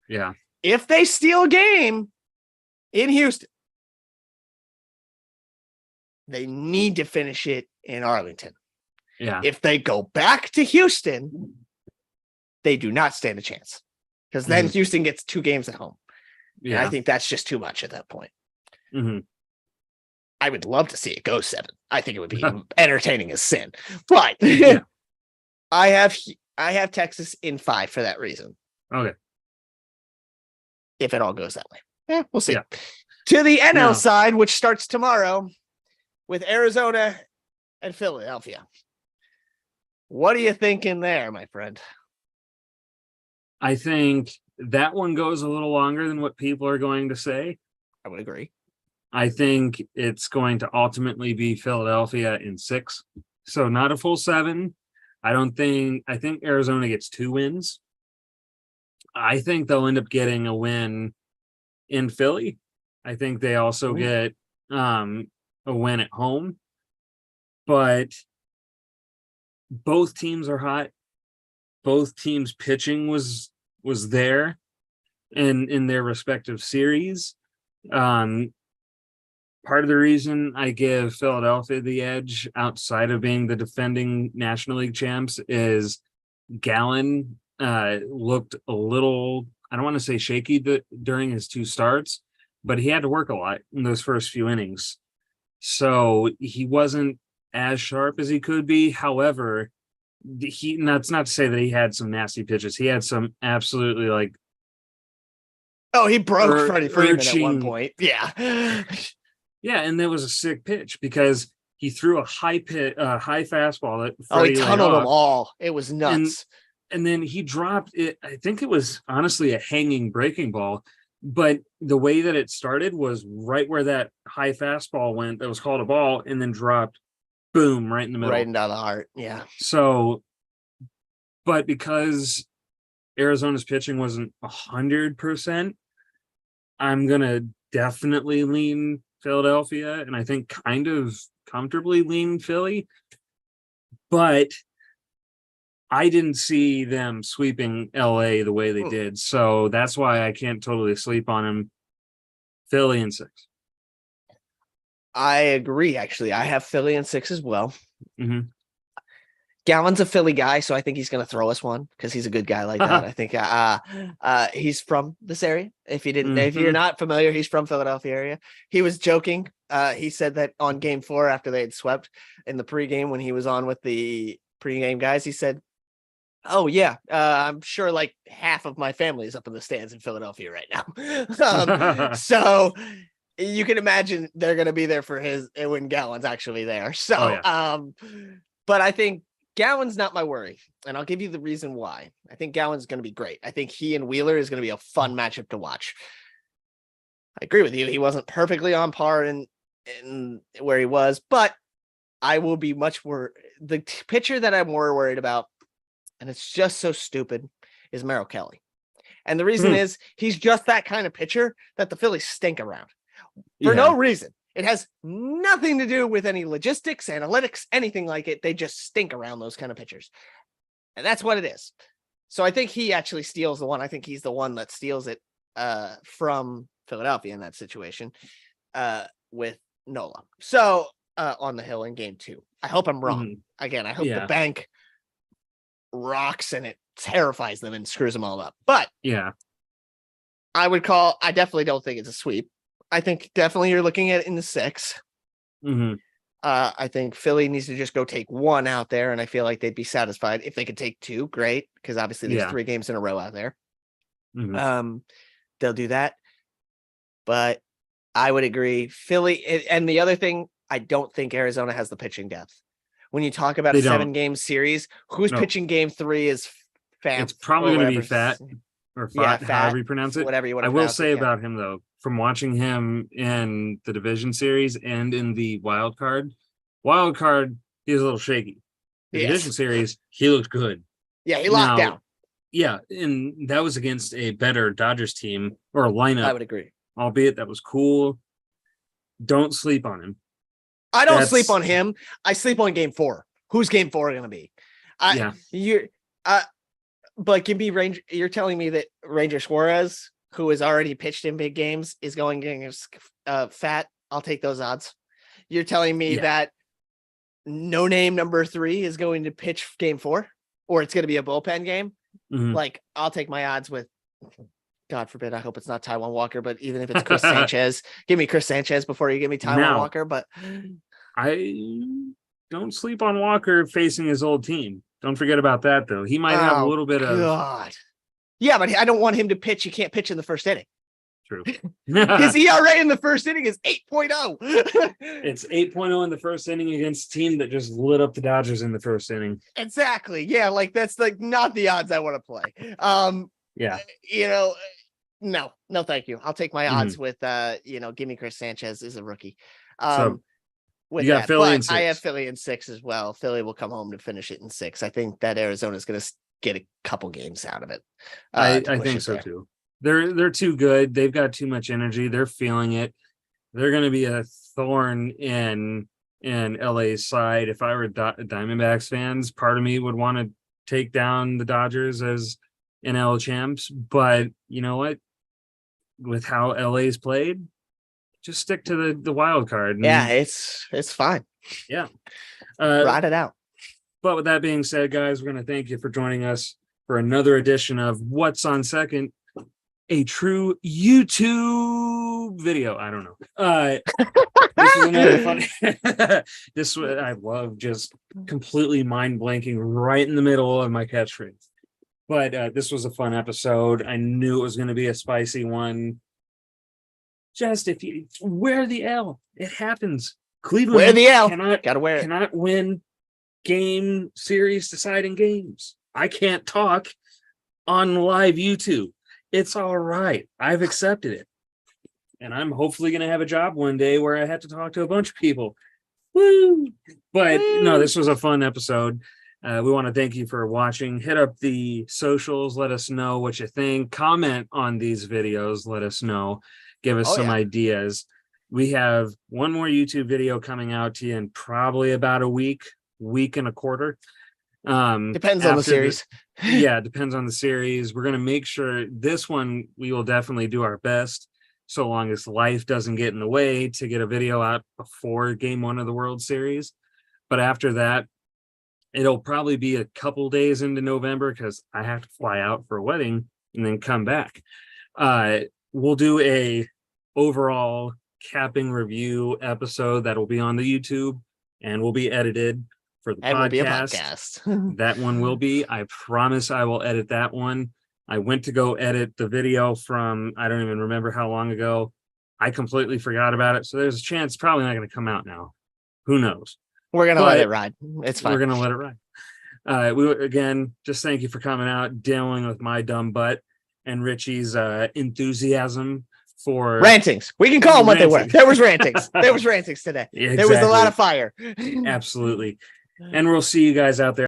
[SPEAKER 1] Yeah.
[SPEAKER 2] If they steal a game in Houston, they need to finish it in Arlington.
[SPEAKER 1] Yeah.
[SPEAKER 2] If they go back to Houston, they do not stand a chance because then Houston gets 2 games at home. Yeah. And I think that's just too much at that point. I would love to see it go 7. I think it would be entertaining as sin, but I have Texas in 5 for that reason.
[SPEAKER 1] Okay.
[SPEAKER 2] If it all goes that way. We'll see. Yeah. To the NL side, which starts tomorrow with Arizona and Philadelphia. What are you thinking there, my friend?
[SPEAKER 1] I think that one goes a little longer than what people are going to say.
[SPEAKER 2] I would agree.
[SPEAKER 1] I think it's going to ultimately be Philadelphia in 6. So not a full 7. I think Arizona gets 2 wins. I think they'll end up getting a win in Philly. I think they also get a win at home. But both teams are hot. Both teams' pitching was there in their respective series. Part of the reason I give Philadelphia the edge outside of being the defending National League champs is Gallen looked a little, I don't want to say shaky during his 2 starts, but he had to work a lot in those first few innings. So he wasn't as sharp as he could be. However, that's not to say that he had some nasty pitches. He had some absolutely like,
[SPEAKER 2] oh, he broke Freddie Freeman at one point. Yeah.
[SPEAKER 1] Yeah, and there was a sick pitch because he threw a high fastball that
[SPEAKER 2] Freddie he tunneled them all. It was nuts.
[SPEAKER 1] And then he dropped it. I think it was honestly a hanging breaking ball, but the way that it started was right where that high fastball went. That was called a ball, and then dropped, boom, right in the middle,
[SPEAKER 2] right into the heart. Yeah.
[SPEAKER 1] So, but because Arizona's pitching wasn't 100%, I'm gonna definitely lean Philadelphia, and I think kind of comfortably lean Philly, but I didn't see them sweeping LA the way they did, so that's why I can't totally sleep on him. Philly in 6.
[SPEAKER 2] I agree. Actually, I have Philly in 6 as well.
[SPEAKER 1] Mm-hmm.
[SPEAKER 2] Gallen's a Philly guy, so I think he's going to throw us one because he's a good guy like that. I think he's from this area. If you're not familiar, he's from Philadelphia area. He was joking. He said that on game 4 after they had swept in the pregame when he was on with the pregame guys, he said, "Oh yeah, I'm sure like half of my family is up in the stands in Philadelphia right now." So you can imagine they're going to be there for his when Gallen's actually there. So, but I think Gallen's not my worry, and I'll give you the reason why. I think Gallen's going to be great. I think he and Wheeler is going to be a fun matchup to watch. I agree with you. He wasn't perfectly on par in where he was, but I will be much worried. The pitcher that I'm more worried about, and it's just so stupid, is Merrill Kelly. And the reason is he's just that kind of pitcher that the Phillies stink around for no reason. It has nothing to do with any logistics, analytics, anything like it. They just stink around those kind of pitchers. And that's what it is. So I think he actually steals the one. I think he's the one that steals it from Philadelphia in that situation with Nola. So on the hill in game 2. I hope I'm wrong. Again, I hope the bank rocks and it terrifies them and screws them all up. But I definitely don't think it's a sweep. I think definitely you're looking at it in the 6. I think Philly needs to just go take 1 out there, and I feel like they'd be satisfied. If they could take 2, great, because obviously there's 3 games in a row out there. They'll do that. But I would agree. Philly, and the other thing, I don't think Arizona has the pitching depth. When you talk about a 7-game series, who's pitching game 3 is Fat.
[SPEAKER 1] It's probably going to be Fat. Or Fat, however you pronounce it.
[SPEAKER 2] Whatever you want to
[SPEAKER 1] pronounce it. I will say about him, though, from watching him in the division series and in the wild card, he was a little shaky. The division series, he looked good.
[SPEAKER 2] Yeah, he locked down.
[SPEAKER 1] Yeah, and that was against a better Dodgers team or a lineup.
[SPEAKER 2] I would agree.
[SPEAKER 1] Albeit that was cool. Don't sleep on him.
[SPEAKER 2] I don't sleep on him. I sleep on game 4. Who's game 4 going to be? But give me Ranger. You're telling me that Ranger Suarez, who has already pitched in big games, is going against Fat. I'll take those odds. You're telling me that no name number 3 is going to pitch game 4, or it's going to be a bullpen game. Like, I'll take my odds with, God forbid, I hope it's not Taijuan Walker, but even if it's Chris Sanchez, give me Chris Sanchez before you give me Taijuan Walker. But
[SPEAKER 1] I don't sleep on Walker facing his old team. Don't forget about that, though. He might have a little bit of
[SPEAKER 2] God. Yeah, but I don't want him to pitch. He can't pitch in the first inning.
[SPEAKER 1] True.
[SPEAKER 2] His ERA in the first inning is 8.0.
[SPEAKER 1] It's 8.0 in the first inning against a team that just lit up the Dodgers in the first inning.
[SPEAKER 2] Exactly. Yeah, like that's like not the odds I want to play.
[SPEAKER 1] Yeah.
[SPEAKER 2] No, thank you. I'll take my
[SPEAKER 1] Mhm.
[SPEAKER 2] odds with give me Chris Sanchez is a rookie.
[SPEAKER 1] So
[SPEAKER 2] With
[SPEAKER 1] you got
[SPEAKER 2] that,
[SPEAKER 1] Philly
[SPEAKER 2] but
[SPEAKER 1] in
[SPEAKER 2] I have
[SPEAKER 1] 6.
[SPEAKER 2] Philly in 6 as well. Philly will come home to finish it in 6. I think that Arizona's going to get a couple games out of it to
[SPEAKER 1] I
[SPEAKER 2] push
[SPEAKER 1] think
[SPEAKER 2] it
[SPEAKER 1] so
[SPEAKER 2] there.
[SPEAKER 1] too. They're too good. They've got too much energy. They're feeling it. They're going to be a thorn in LA's side. If I were Diamondbacks fans, part of me would want to take down the Dodgers as NL champs. But you know what? With how LA's played, just stick to the wild card.
[SPEAKER 2] Yeah, it's fine.
[SPEAKER 1] Yeah.
[SPEAKER 2] Ride it out.
[SPEAKER 1] But with that being said, guys, we're going to thank you for joining us for another edition of What's on Second, a true YouTube video. I don't know. This was another funny. I love just completely mind blanking right in the middle of my catchphrase. But this was a fun episode. I knew it was going to be a spicy one. Just if you wear the L, it happens. Cleveland
[SPEAKER 2] Wear the L.
[SPEAKER 1] Gotta wear it. Cannot win game series deciding games. I can't talk on live YouTube. It's all right. I've accepted it. And I'm hopefully going to have a job one day where I have to talk to a bunch of people. Woo! But no, this was a fun episode. We want to thank you for watching. Hit up the socials. Let us know what you think. Comment on these videos. Let us know. Give us some ideas. We have one more YouTube video coming out to you in probably about a week and a quarter.
[SPEAKER 2] Depends on the series.
[SPEAKER 1] Yeah, depends on the series. We're going to make sure this one, we will definitely do our best, so long as life doesn't get in the way, to get a video out before game 1 of the World Series. But after that, it'll probably be a couple days into November because I have to fly out for a wedding and then come back. We'll do a overall capping review episode that will be on the YouTube and will be edited for the podcast.
[SPEAKER 2] Will be a podcast.
[SPEAKER 1] That one will be. I promise I will edit that one. I went to go edit the video from, I don't even remember how long ago. I completely forgot about it. So there's a chance it's probably not going to come out now. Who knows?
[SPEAKER 2] We're going to let it ride. It's fine.
[SPEAKER 1] We're going to let it ride. We again, just thank you for coming out, dealing with my dumb butt and Richie's enthusiasm for
[SPEAKER 2] rantings. We can call them what they were. There was rantings. There was rantings today. Exactly. There was a lot of fire.
[SPEAKER 1] Absolutely. And we'll see you guys out there.